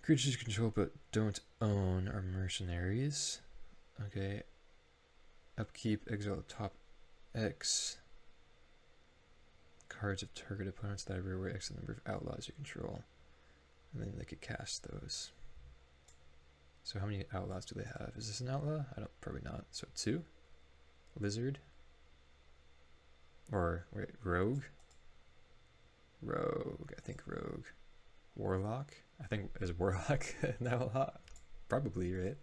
Creatures you control but don't own are mercenaries. Okay. Upkeep, exile top X. Cards of target opponents that have rare X the number of outlaws you control. And then they could cast those. So how many outlaws do they have? Is this an outlaw? Probably not. So 2? Lizard? Or wait, rogue? Rogue, I think rogue. Warlock. I think is Warlock now a lot. Probably, right?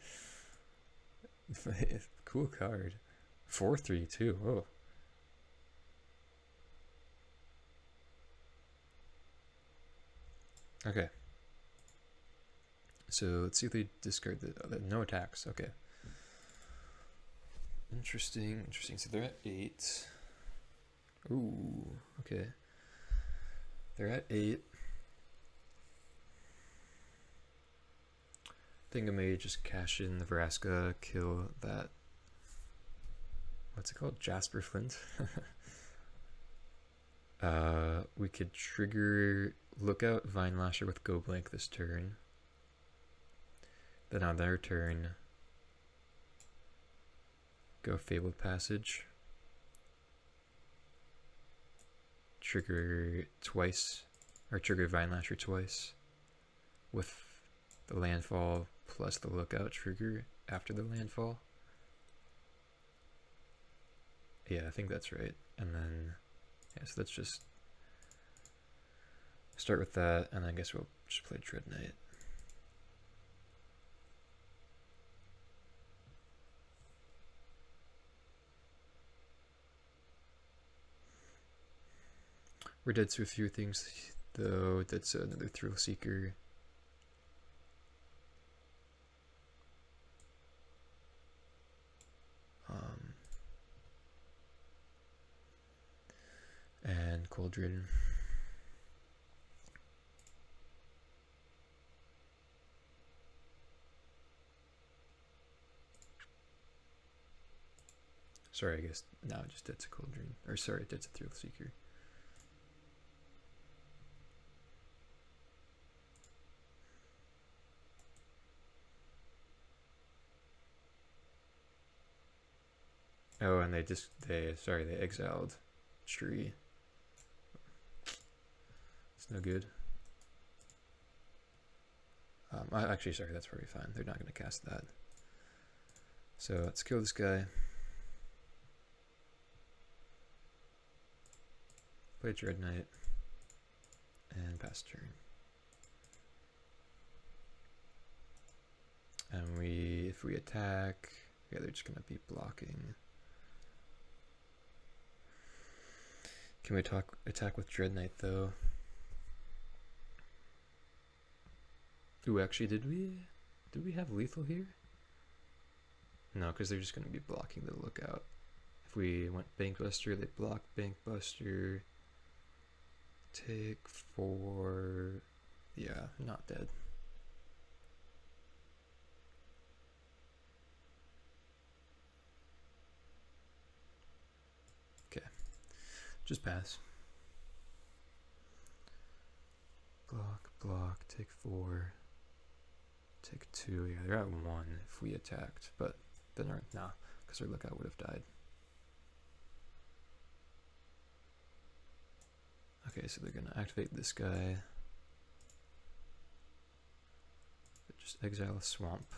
Cool card. 4/3 too. Oh. Okay. So let's see if they discard the no attacks. Okay. Interesting. So they're at 8. Ooh. Okay. They're at 8. I think I may just cash in the Vraska, kill that. What's it called? Jasper Flint. We could trigger Lookout Vinelasher with Go Blank this turn. Then on their turn, go Fabled Passage. Trigger twice, or trigger Vinelasher twice with the landfall plus the Lookout trigger after the landfall. Yeah, I think that's right. And then, yeah, so let's just start with that, and I guess we'll just play Dreadknight. We're dead to a few things, though. That's another Thrill Seeker. And Cauldron. Sorry, I guess now just dead to Cauldron. Or sorry, dead to Thrill Seeker. Oh, and they exiled Tree. It's no good. Actually, sorry, that's probably fine. They're not going to cast that. So let's kill this guy. Play Dreadknight. And pass turn. And if we attack, yeah, they're just going to be blocking. Can we attack with Dreadknight though? Ooh, actually, did we have lethal here? No, because they're just going to be blocking the Lookout. If we went Bankbuster, they block Bankbuster. Take 4. Yeah, not dead. Okay, just pass. Block, take 4. Take 2. Yeah, they're at 1 if we attacked, but then nah, because our Lookout would have died. Okay, so they're gonna activate this guy. Just exile a swamp.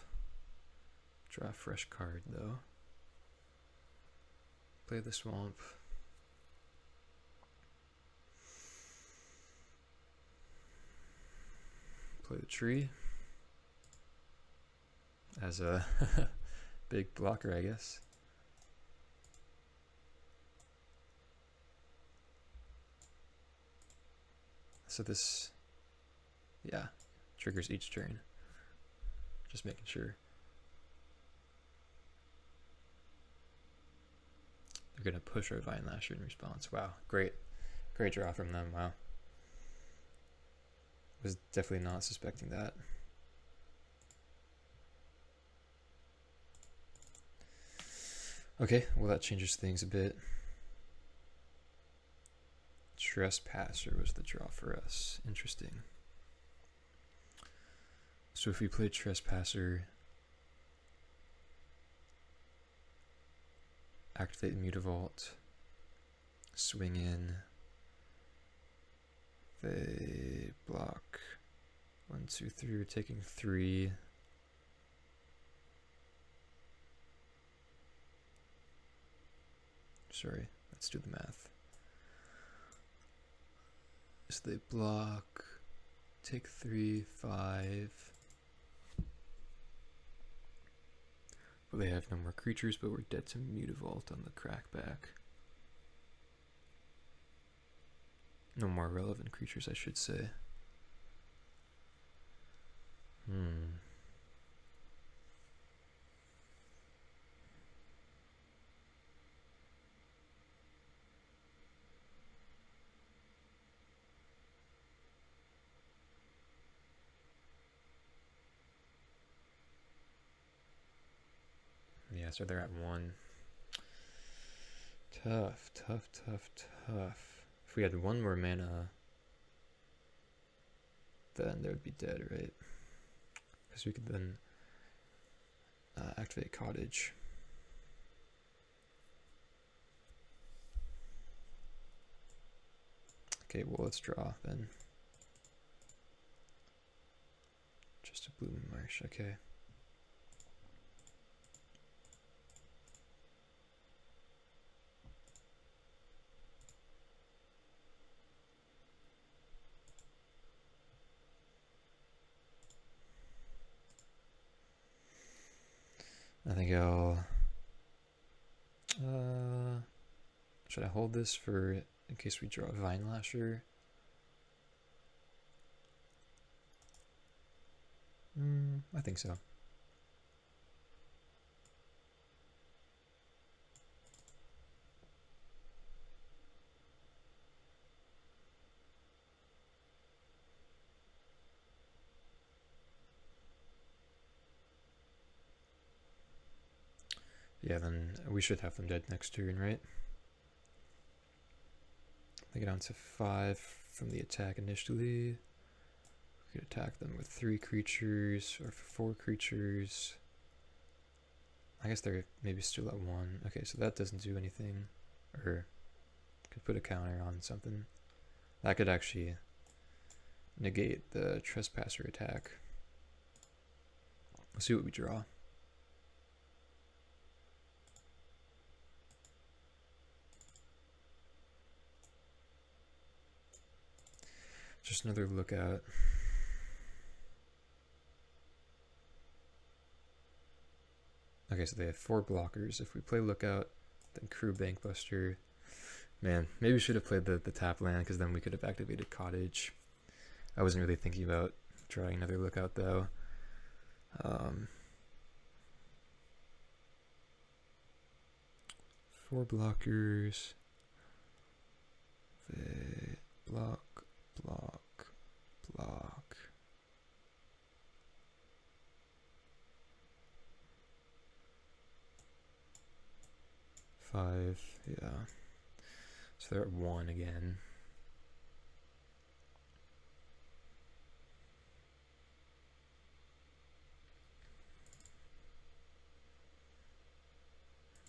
Draw a fresh card though. Play the swamp. Play the tree. As a big blocker, I guess. So this, yeah, triggers each turn. Just making sure. They're gonna push our Vinelasher in response. Wow, great draw from them. Wow, was definitely not suspecting that. Okay, well that changes things a bit. Trespasser was the draw for us. Interesting. So if we play Trespasser, activate Mutavault, swing in, they block 1, 2, 3, we're taking 3. Sorry, let's do the math. So they block take 3, 5. Well, they have no more creatures, but we're dead to Mutavault on the crackback. No more relevant creatures, I should say. Yeah, so they're at 1. Tough, tough, tough, tough. If we had 1 more mana, then they would be dead, right? Because we could then activate Cottage. Okay, well, let's draw then. Just a Blooming Marsh, okay. I think I'll should I hold this for in case we draw a Vinelasher? I think so. Yeah, then we should have them dead next turn, right? They get down to 5 from the attack initially. We could attack them with 3 creatures or 4 creatures. I guess they're maybe still at 1. Okay, so that doesn't do anything. Or could put a counter on something. That could actually negate the Trespasser attack. Let's see what we draw. Just another Lookout. Okay, so they have 4 blockers. If we play Lookout, then Crew Bankbuster. Man, maybe we should have played the tap land, because then we could have activated Cottage. I wasn't really thinking about drawing another Lookout, though. 4 blockers. They block. Block, block. Five, yeah. So they're at 1 again.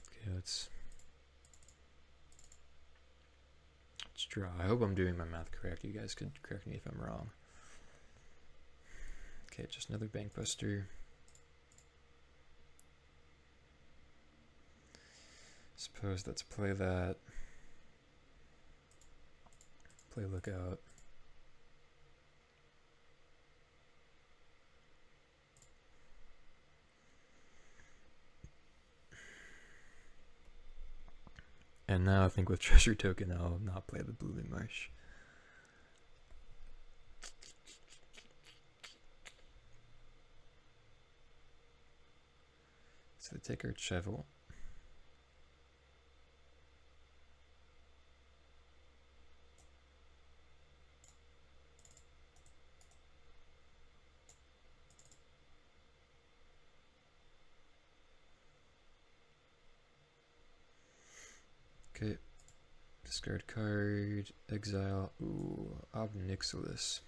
Okay, let's draw. I hope I'm doing my math correct. You guys could correct me if I'm wrong. Okay, just another Bankbuster. Suppose let's play that. Play Lookout. And now I think with Treasure Token, I'll not play the Blooming Marsh. So they take our Chevill. Okay, discard card, exile, ooh, Obnixilis.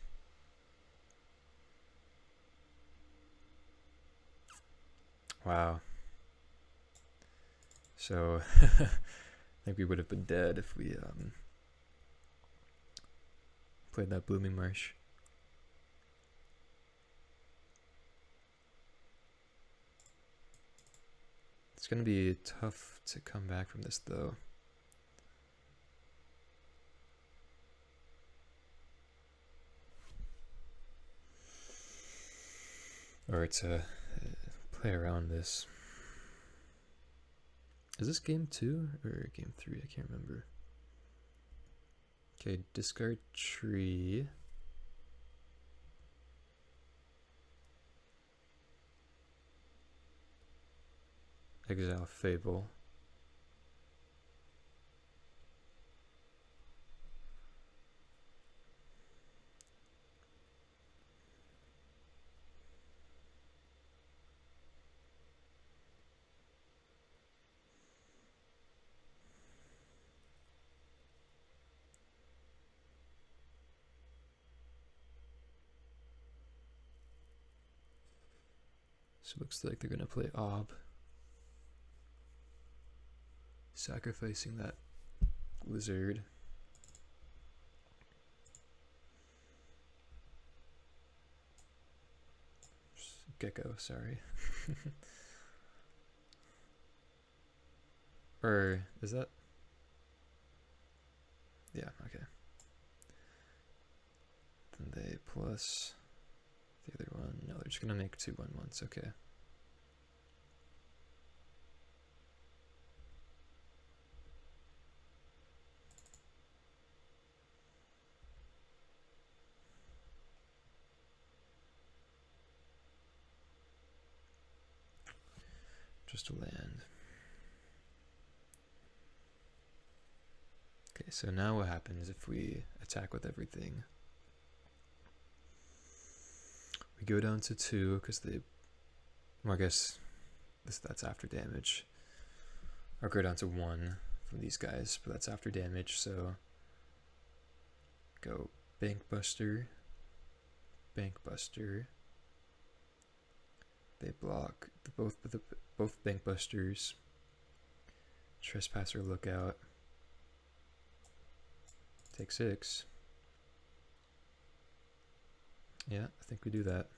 Wow. So, I think we would have been dead if we played that Blooming Marsh. It's going to be tough to come back from this, though. or to play around this. Is this game 2 or game 3? I can't remember. Okay, discard tree. Exile Fable. So it looks like they're gonna play Ob. Sacrificing that lizard. Gecko, sorry. Or is that? Yeah, okay. Then they plus the other one. No, they're just gonna make 2/1/1s, okay. Just a land. Okay, so now what happens if we attack with everything? We go down to 2 because they, well, I guess that's after damage. Or go down to 1 from these guys, but that's after damage, so go Bankbuster, Bankbuster. They block both Bankbusters. Trespasser Lookout. Take 6. Yeah, I think we do that.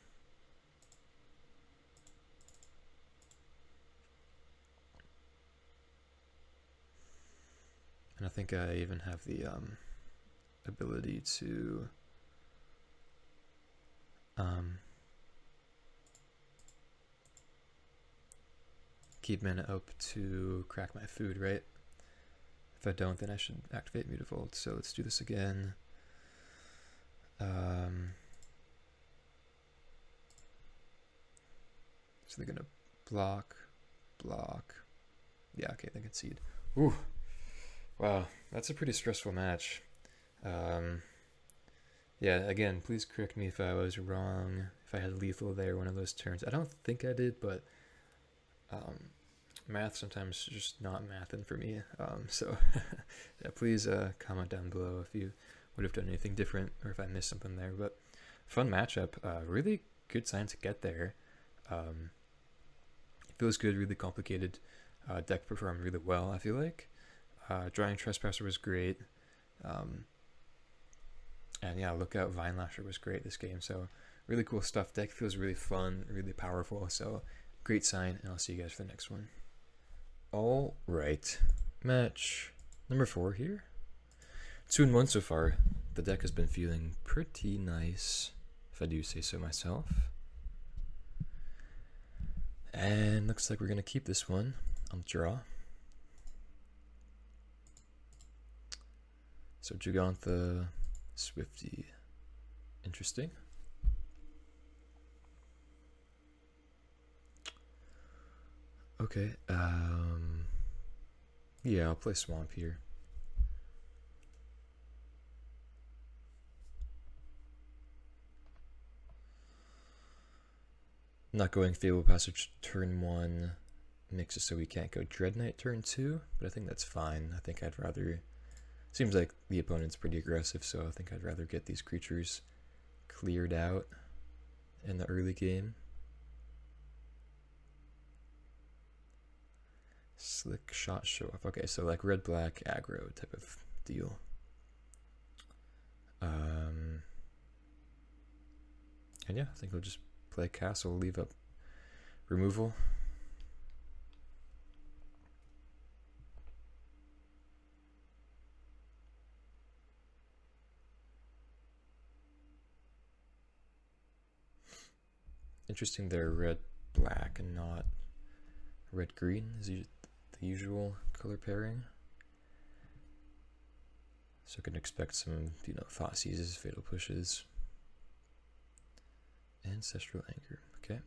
And I think I even have the ability to keep mana up to crack my food, right? If I don't, then I should activate Mutavault. So let's do this again. So they're gonna block. Yeah, okay, they concede. Ooh, wow, that's a pretty stressful match. Yeah, again, please correct me if I was wrong. If I had lethal there one of those turns, I don't think I did, but math sometimes just not mathing for me. So yeah, please comment down below if you would have done anything different or if I missed something there. But fun matchup, really good sign to get there. It feels good, really complicated. Deck performed really well, I feel like. Drawing Trespasser was great. And yeah, Lookout Vinelasher was great this game. So really cool stuff. Deck feels really fun, really powerful. So great sign, and I'll see you guys for the next one. All right, match number 4 here. 2-1 so far. The deck has been feeling pretty nice, if I do say so myself. And looks like we're gonna keep this one on draw. So Jugantha, Swifty, interesting. Okay, yeah, I'll play Swamp here. Not going Fabled Passage turn 1 makes it so we can't go Dreadknight turn 2, but I think that's fine. I think I'd rather, seems like the opponent's pretty aggressive, so I think I'd rather get these creatures cleared out in the early game. Slick Shot Show Off. Okay, so like red black aggro type of deal. And yeah, I think we'll just play Castle, leave up removal. Interesting they're red-black and not red-green is the usual color pairing. So I can expect some, Thoughtseizes, Fatal Pushes. Ancestral Anger, okay.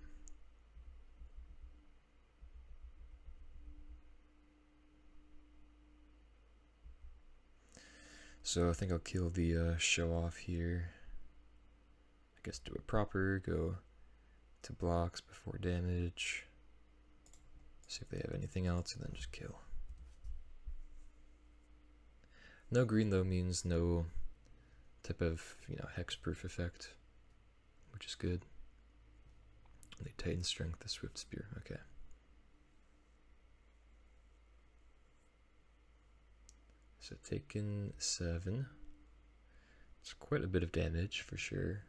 So I think I'll kill the show off here. I guess do it proper, go to blocks before damage. See if they have anything else and then just kill. No green though means no type of, hexproof effect, which is good. They Titan Strength, the Swift Spear, okay. So taking 7. It's quite a bit of damage for sure.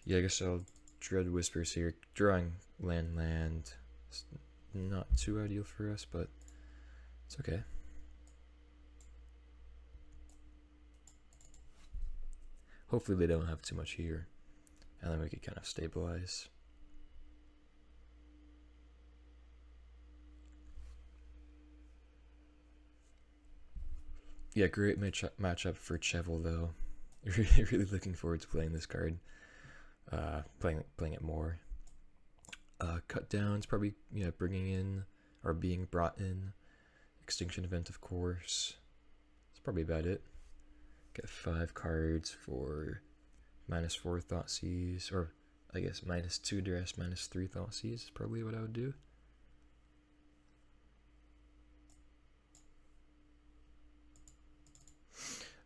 Yeah, I guess I'll Dread Whispers here. Drawing land. It's not too ideal for us, but it's okay. Hopefully they don't have too much here, and then we can kind of stabilize. Yeah, great matchup for Chevill though. Really looking forward to playing this card. Playing it more. Cut downs probably bringing in or being brought in. Extinction Event, of course. That's probably about it. Get 5 cards for -4 Thoughtseize, or I guess -2 Duress, -3 Thoughtseize is probably what I would do.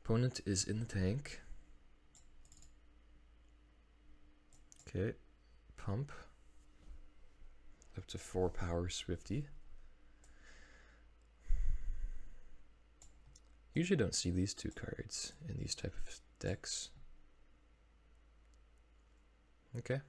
Opponent is in the tank. Okay, pump. Up to 4 power Swifty. Usually don't see these 2 cards in these type of decks. Okay.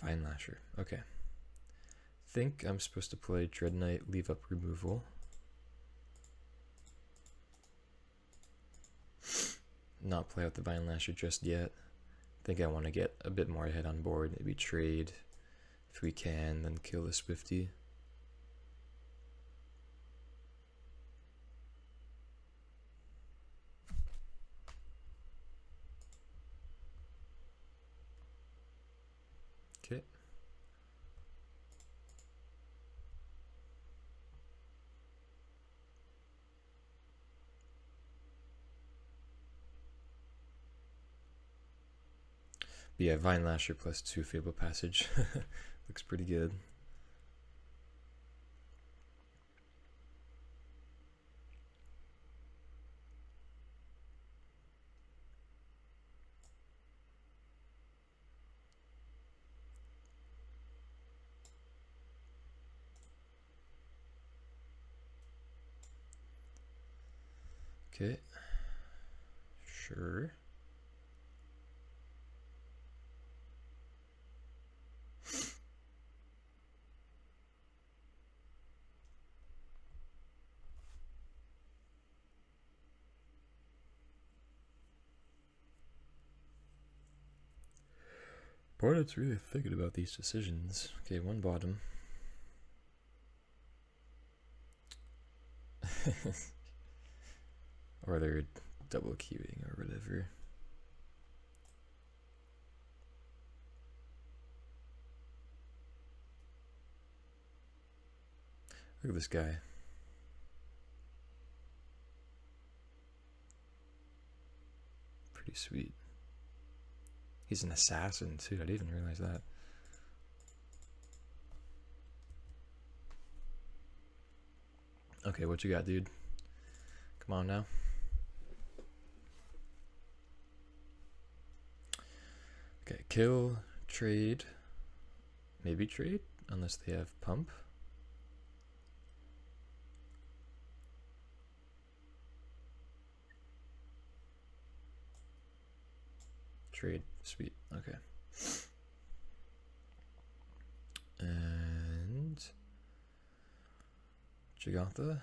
Vinelasher. Okay. Think I'm supposed to play Dreadknight, leave up removal. Not play out the Vinelasher just yet. Think I want to get a bit more ahead on board. Maybe trade if we can, then kill the Swifty. Okay. But yeah, Vinelasher plus 2 Fabled Passage. Looks pretty good. Okay. Sure. Opponent's really thinking about these decisions. Okay, 1 bottom. Or they're double queuing or whatever. Look at this guy. Pretty sweet. He's an assassin too, I didn't even realize that. Okay, what you got, dude? Come on now. Okay, kill, trade, maybe trade, unless they have pump. Trade, sweet, okay. And Gigantha.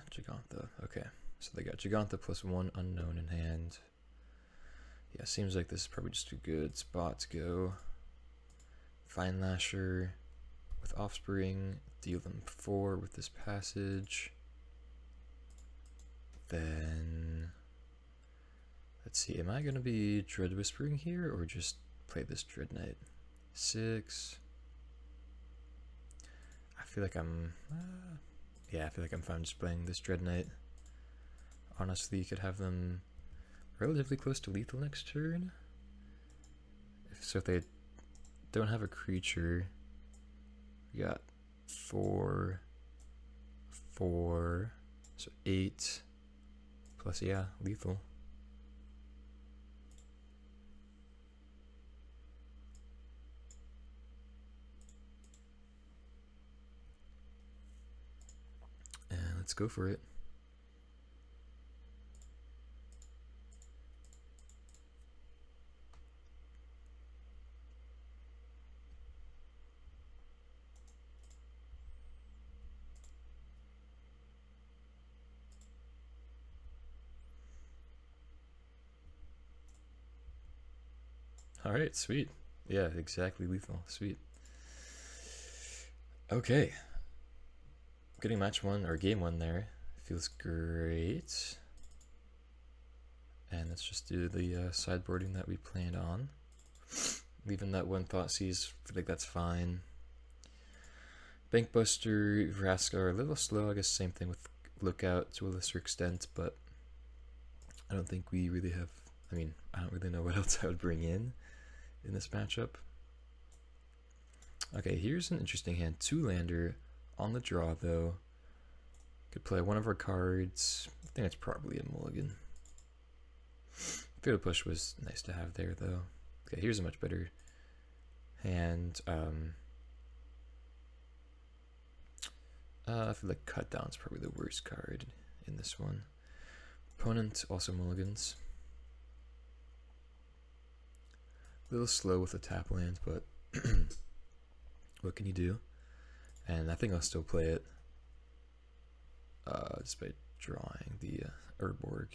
Okay, so they got Gigantha plus 1 unknown in hand. Yeah, seems like this is probably just a good spot to go. Vinelasher with Offspring, deal them 4 with this passage. Then, let's see, am I going to be Dread Whispering here or just play this Dreadknight? 6. I feel like I'm, I feel like I'm fine just playing this Dreadknight. Honestly, you could have them relatively close to lethal next turn. So if they don't have a creature, we got 4, so 8, plus, yeah, lethal. And let's go for it. Alright, sweet. Yeah, exactly lethal. Sweet. Okay. Getting match 1, or game 1 there. Feels great. And let's just do the sideboarding that we planned on. Leaving that one Thoughtseize, I feel like that's fine. Bankbuster, Vraska are a little slow, I guess same thing with Lookout to a lesser extent, but I don't think we really have, I don't really know what else I would bring in this matchup. Okay, here's an interesting hand. 2-lander on the draw though. Could play one of our cards. I think it's probably a mulligan. Fabled Push was nice to have there though. Okay, here's a much better hand. I feel like Cut Down's probably the worst card in this one. Opponent also mulligans. A little slow with the tap land, but what can you do? And I think I'll still play it just by drawing the Urborg.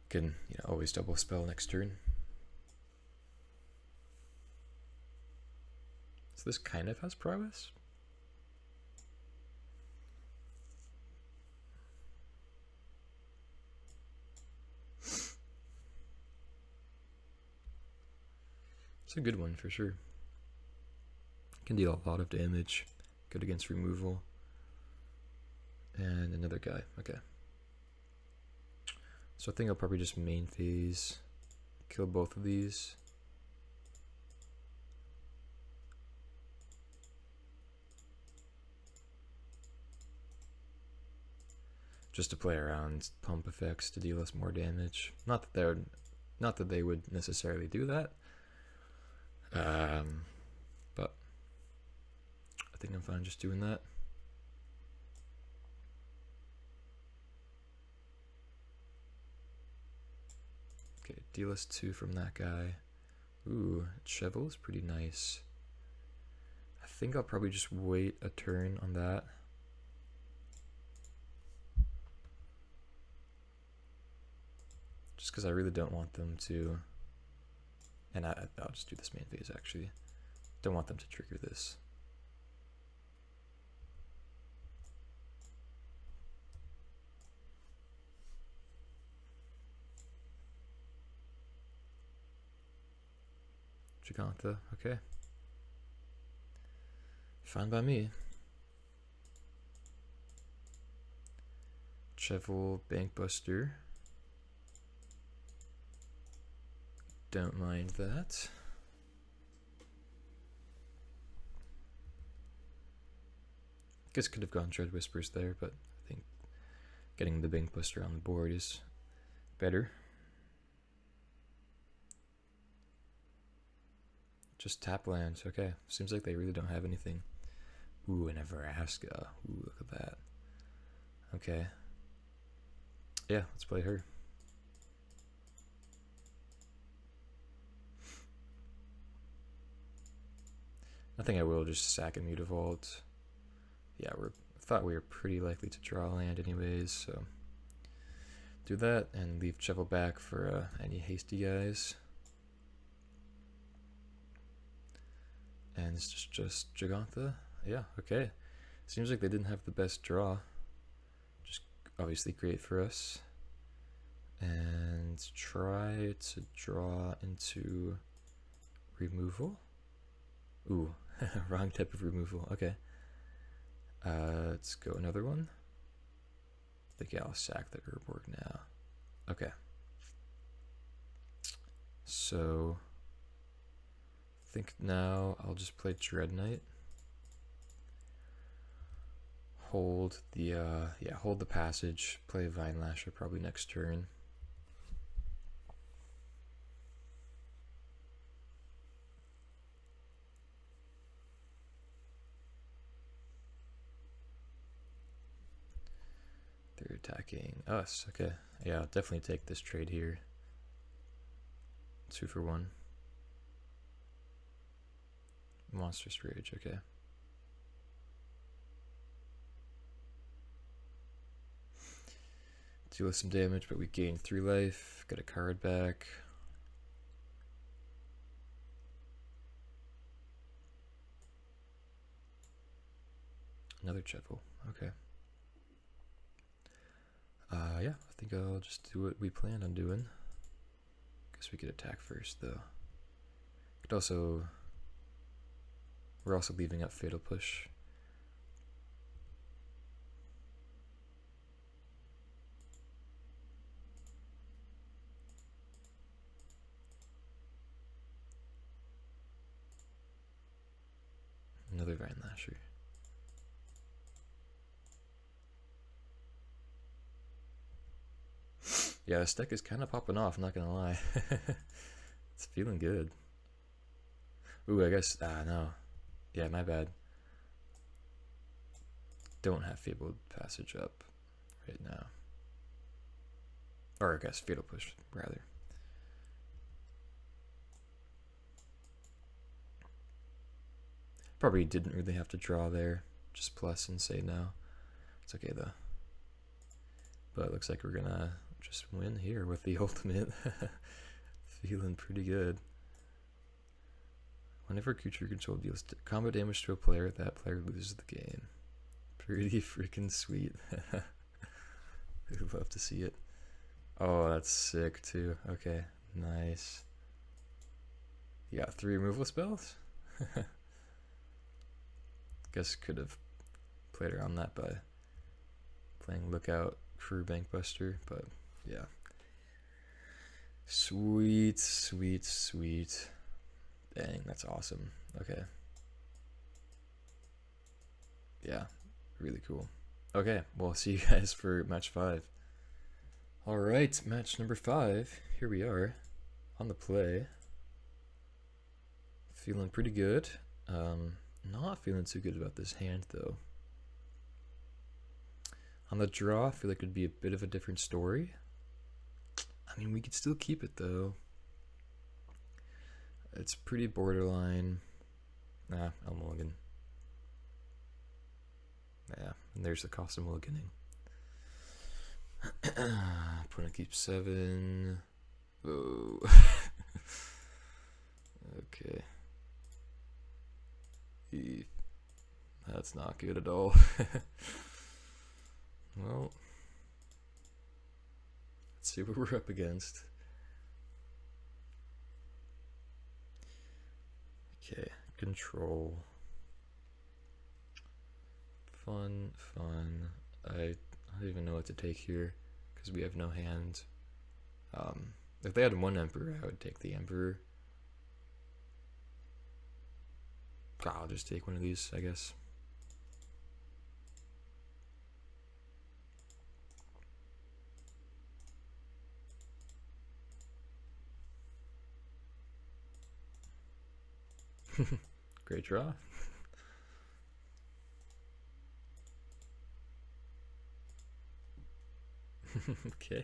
Can always double spell next turn. So this kind of has prowess. It's a good one for sure. Can deal a lot of damage. Good against removal. And another guy. Okay. So I think I'll probably just main phase. Kill both of these. Just to play around pump effects to deal us more damage. Not that they would necessarily do that. But I think I'm fine just doing that. Okay, deal us 2 from that guy. Ooh, Chevill is pretty nice. I think I'll probably just wait a turn on that. Just because I really don't want them to, and I'll just do this main phase actually. Don't want them to trigger this. Gigantha, okay. Fine by me. Chevill, Bankbuster. Don't mind that. Guess could have gone Dread Whispers there, but I think getting the Bankbuster on the board is better. Just tap lands. Okay, seems like they really don't have anything. Ooh, and a Vraska. Ooh, look at that. Okay. Yeah, let's play her. I think I will just sack a Mutavault. Yeah, I thought we were pretty likely to draw land anyways, so do that and leave Chevill back for any hasty guys. And it's just Gigantha. Yeah, okay. Seems like they didn't have the best draw. Just obviously great for us. And try to draw into removal. Ooh, wrong type of removal. Okay. Let's go another one. I think I'll sack the Urborg now. Okay. So I think now I'll just play Dreadknight. Hold the hold the passage, play Vinelasher probably next turn. They're attacking us. Okay. Yeah, I'll definitely take this trade here. 2 for 1. Monstrous Rage, okay. Deal us some damage, but we gain 3 life. Get a card back. Another Chevill, okay. Yeah, I think I'll just do what we planned on doing. Guess we could attack first, though. Could also... We're also leaving up Fatal Push. Another Vinelasher. Yeah, this deck is kind of popping off, not gonna lie. It's feeling good. Ooh, I guess, no. Yeah, my bad. Don't have Fabled Passage up right now. Or I guess Fatal Push, rather. Probably didn't really have to draw there. Just plus and say no. It's okay though. But it looks like we're gonna just win here with the ultimate. Feeling pretty good. Whenever creature control deals combat damage to a player, that player loses the game. Pretty freaking sweet. I'd love to see it. Oh, that's sick too. Okay, nice. You got 3 removal spells? Guess could have played around that by playing Lookout, Reckoner Bankbuster, but yeah. Sweet, sweet, sweet. Dang, that's awesome. Okay. Yeah, really cool. Okay, well, see you guys for match 5. Alright, match number 5. Here we are on the play. Feeling pretty good. Not feeling too good about this hand, though. On the draw, I feel like it would be a bit of a different story. I mean, we could still keep it, though. It's pretty borderline. Nah, I'll mulligan. Yeah, and there's the cost of mulliganing. Opponent keeps 7. Oh. Okay. That's not good at all. Well, let's see what we're up against. Okay, control. Fun. I don't even know what to take here because we have no hand. If they had 1 Emperor, I would take the Emperor. I'll just take one of these, I guess. Great draw. Okay.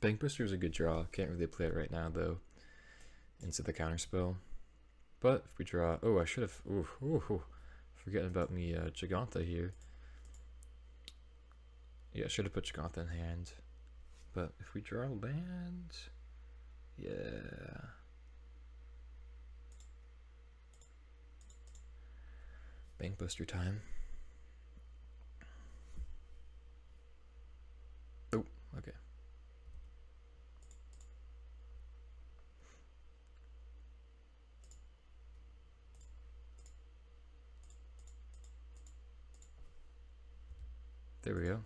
Bankbuster is a good draw. Can't really play it right now though. Into the counterspell. But if we draw, oh, I should have. Forgetting about me, Giganta here. Yeah, I should have put Giganta in hand. But if we draw land, yeah. Bankbuster time. Oh, okay. There we go.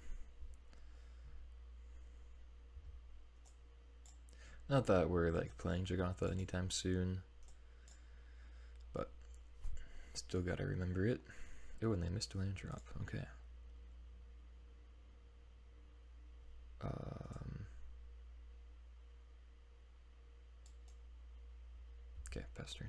Not that we're like playing Giganta anytime soon, but still gotta remember it. Oh, and they missed a land drop. Okay. Okay, pass turn.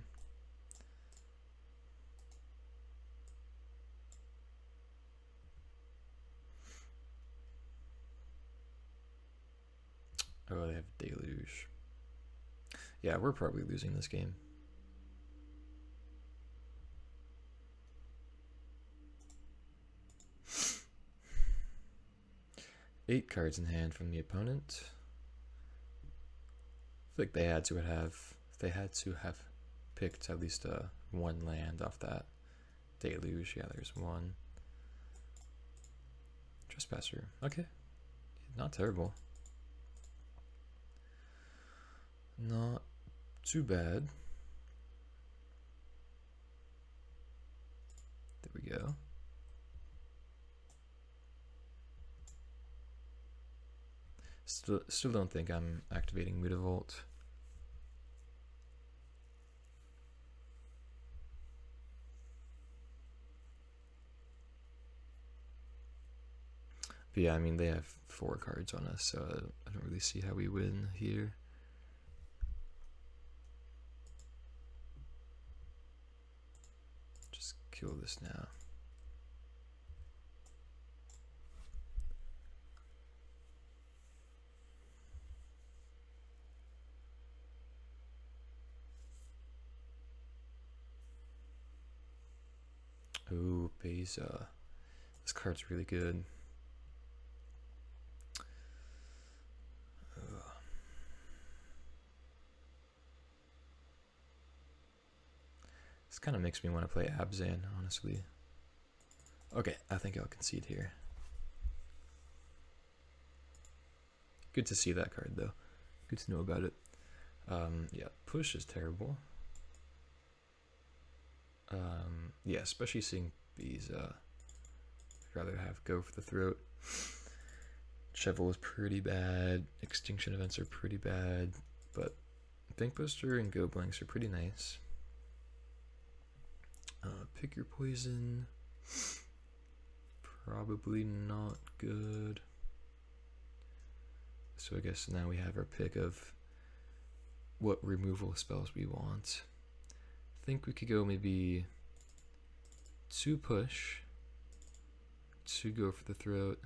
Oh, they have Deluge. Yeah, we're probably losing this game. Eight cards in hand from the opponent. I feel like they had to have picked at least one land off that Deluge. Yeah, there's one. Trespasser. Okay. Not terrible. Not too bad. There we go. Still don't think I'm activating Mutavault. But yeah, I mean, they have 4 cards on us, so I don't really see how we win here. Just kill this now. Ooh, Beza. This card's really good. This kind of makes me want to play Abzan, honestly. Okay, I think I'll concede here. Good to see that card, though. Good to know about it. Yeah, push is terrible. Yeah, especially seeing these. I'd rather have go for the throat. Chevill is pretty bad. Extinction events are pretty bad, but Bankbuster and Go Blanks are pretty nice. Pick your poison. Probably not good. So I guess now we have our pick of what removal spells we want. I think we could go maybe 2 push, 2 go for the throat.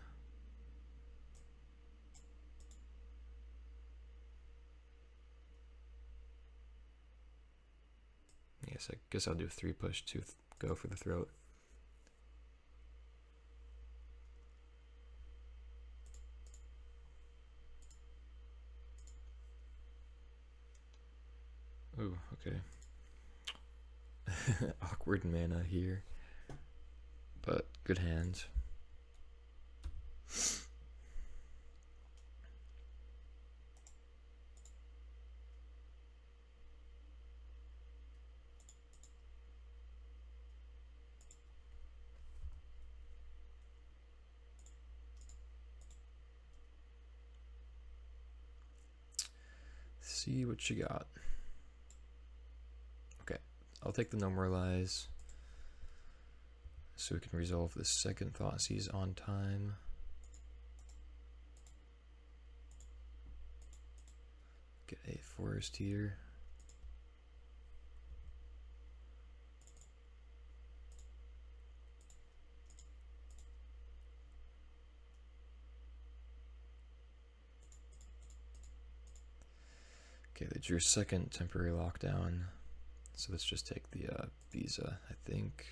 Yes, I guess I'll do 3 push, 2 go for the throat. Oh, okay. Awkward mana here, but good hand. See what you got. Okay, I'll take the Normalize so we can resolve the second Thoughtseize on time. Get a forest here. Okay, they drew second temporary lockdown. So let's just take the Visa, I think.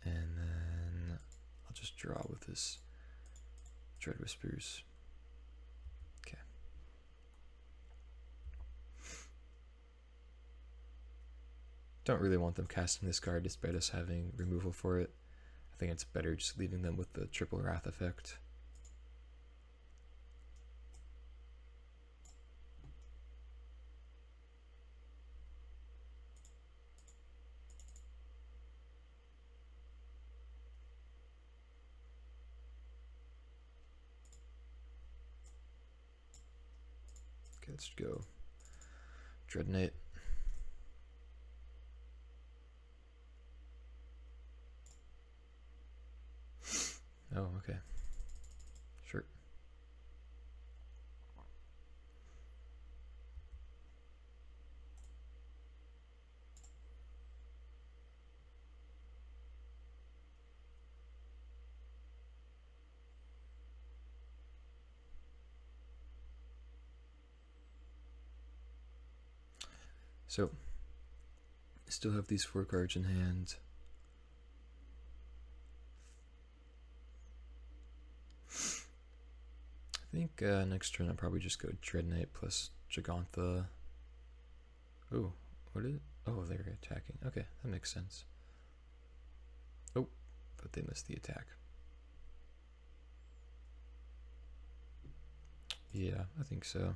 And then I'll just draw with this Dread Whispers. Okay. Don't really want them casting this card despite us having removal for it. I think it's better just leaving them with the triple Wrath effect. Okay, let's go Dreadknight. Oh, okay. Sure. So, I still have these 4 cards in hand. I think next turn I'll probably just go Dreadknight plus Gigantha. Oh, what is it? Oh, they're attacking. Okay, that makes sense. Oh, but they missed the attack. Yeah, I think so.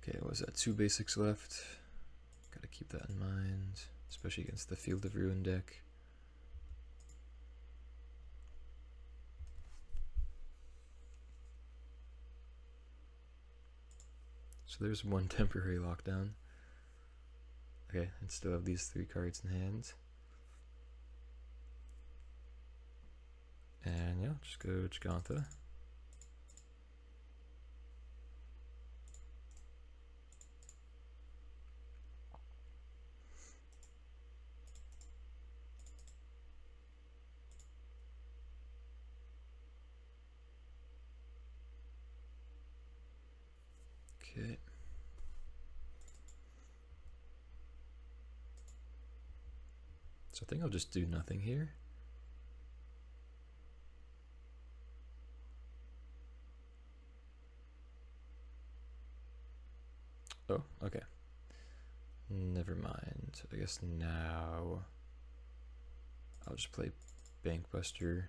Okay, what was that? 2 basics left. Gotta keep that in mind, especially against the Field of Ruin deck. So there's 1 temporary lockdown. Okay, and still have these 3 cards in hand. And yeah, just go Gigantha. Okay. So I think I'll just do nothing here. Oh, okay. Never mind. I guess now I'll just play Bankbuster.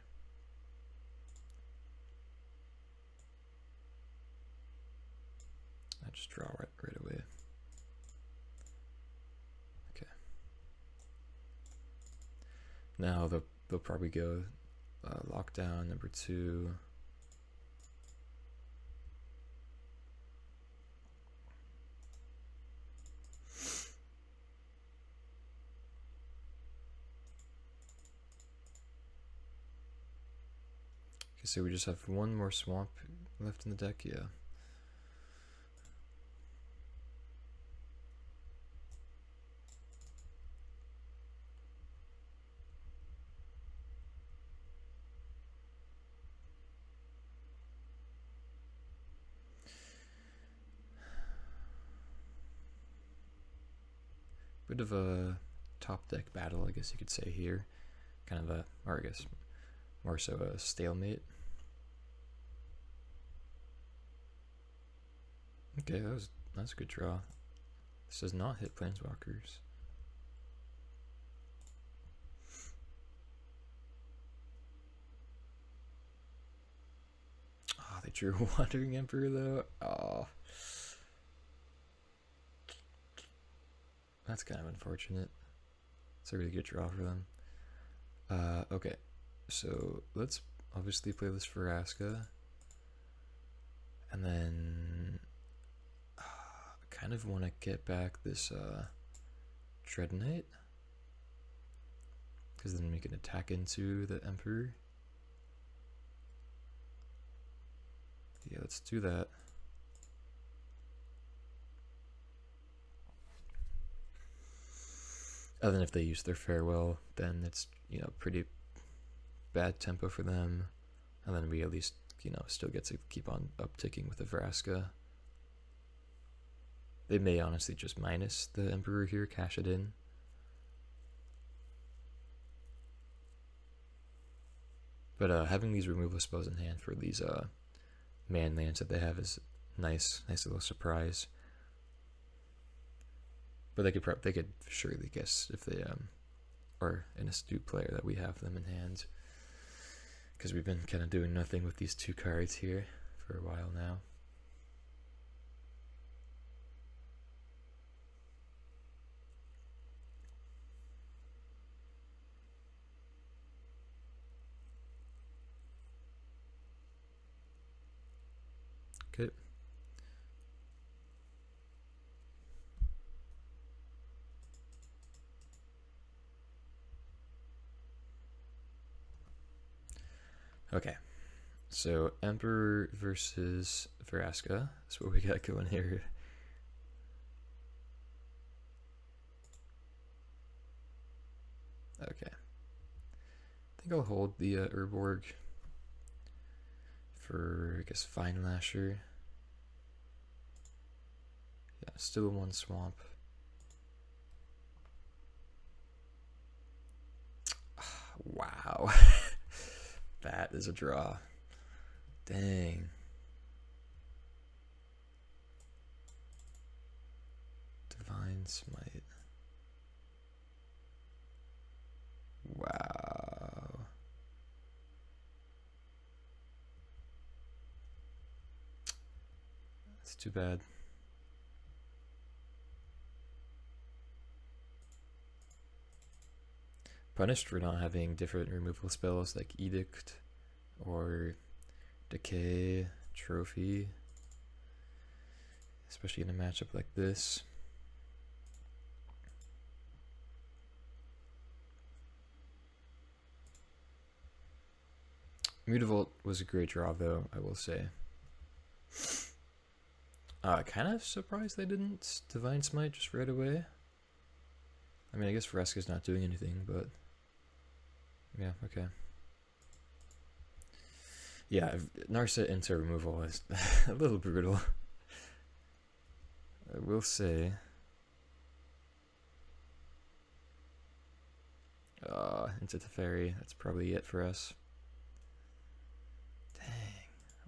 I just draw right away. Okay. Now they'll probably go lockdown number 2. Okay, so we just have 1 more swamp left in the deck, yeah. Bit of a top deck battle, I guess you could say here. Kind of a, or I guess more so a stalemate. Okay, that's a good draw. This does not hit Planeswalkers. Oh, they drew Wandering Emperor though. Oh. That's kind of unfortunate. It's a really good draw for them. Okay, so let's obviously play this Vraska. And then I kind of want to get back this Dreadknight, because then we can attack into the Emperor. Yeah, let's do that. And then if they use their Farewell, then it's, you know, pretty bad tempo for them. And then we at least, you know, still get to keep on upticking with the Vraska. They may honestly just minus the Emperor here, cash it in. But having these removal spells in hand for these man lands that they have is nice little surprise. But they could surely guess if they are an astute player that we have them in hand, because we've been kind of doing nothing with these 2 cards here for a while now. Okay. Okay, so Emperor versus Vraska. That's what we got going here. Okay. I think I'll hold the Urborg for, I guess, Vinelasher. Yeah, still 1 swamp. Wow. That is a draw. Dang. Divine Smite. Wow. That's too bad. Punished for not having different removal spells like Edict or Decay, Trophy, especially in a matchup like this. Mutavault was a great draw though, I will say. Kind of surprised they didn't Divine Smite just right away. I mean, I guess Vraska's not doing anything, but yeah, okay. Yeah, Narset into removal is a little brutal, I will say. Into Teferi, that's probably it for us. Dang,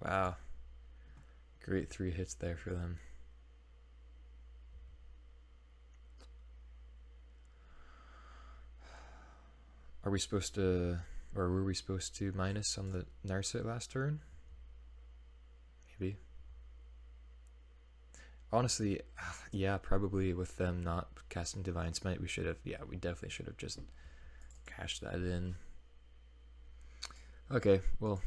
wow. Great 3 hits there for them. Are we supposed to, or were we supposed to minus on the Narset last turn? Maybe. Honestly, yeah, probably with them not casting Divine Smite, we should have, yeah, we definitely should have just cashed that in. Okay, well,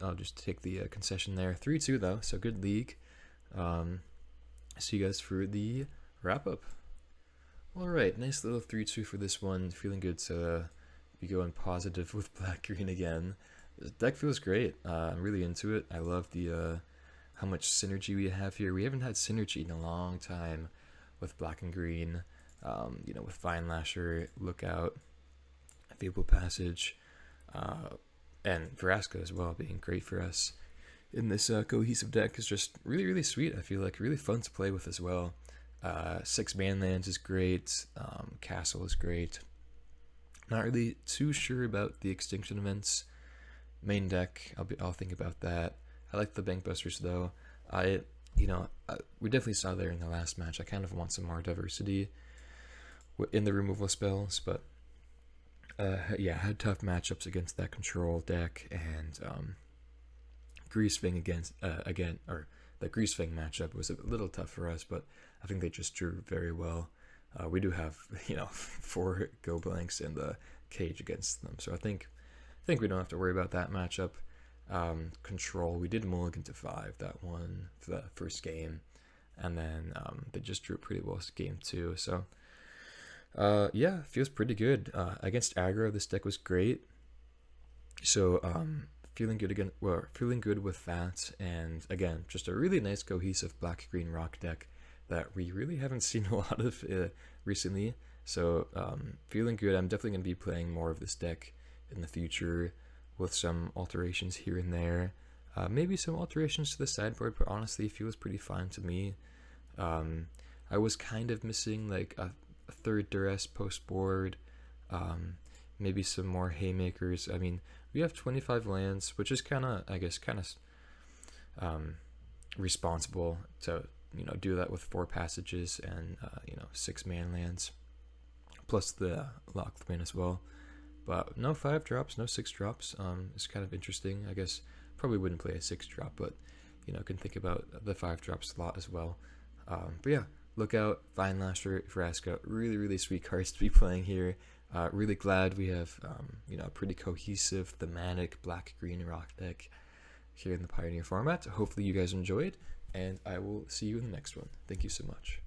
I'll just take the concession there. 3-2 though, so good league. See you guys for the wrap-up. Alright, nice little 3-2 for this one. Feeling good to be going positive with black-green again. The deck feels great. I'm really into it. I love the how much synergy we have here. We haven't had synergy in a long time with black and green. You know, with Vinelasher, Lookout, Fabled Passage, and Vraska as well being great for us in this cohesive deck is just really, really sweet. I feel like really fun to play with as well. 6 man lands is great. Castle is great. Not really too sure about the Extinction Events main deck. I'll think about that. I like the Bankbusters though. We definitely saw there in the last match. I kind of want some more diversity in the removal spells, but yeah, I had tough matchups against that control deck, and Greasefang the Greasefang matchup was a little tough for us, but I think they just drew very well. We do have 4 go blanks in the cage against them, so I think we don't have to worry about that matchup. Control, we did mulligan to 5 that one for the first game, and then they just drew pretty well game 2. So yeah, feels pretty good. Against aggro, this deck was great. So feeling good again. Well, feeling good with that, and again, just a really nice cohesive black-green rock deck that we really haven't seen a lot of recently. So feeling good. I'm definitely going to be playing more of this deck in the future. with some alterations here and there. Maybe some alterations to the sideboard, but honestly, it feels pretty fine to me. I was kind of missing like a third Duress post board, maybe some more haymakers. I mean, we have 25 lands, which is kind of, I guess, responsible to, do that with 4 passages and 6 man lands, plus the Locthwain as well. But no 5 drops, no 6 drops. It's kind of interesting. I guess probably wouldn't play a 6 drop, but can think about the 5 drop slot as well. But yeah, Lookout, Vinelasher, Vraska, really sweet cards to be playing here. Really glad we have a pretty cohesive, thematic black-green rock deck here in the Pioneer format. Hopefully you guys enjoyed, and I will see you in the next one. Thank you so much.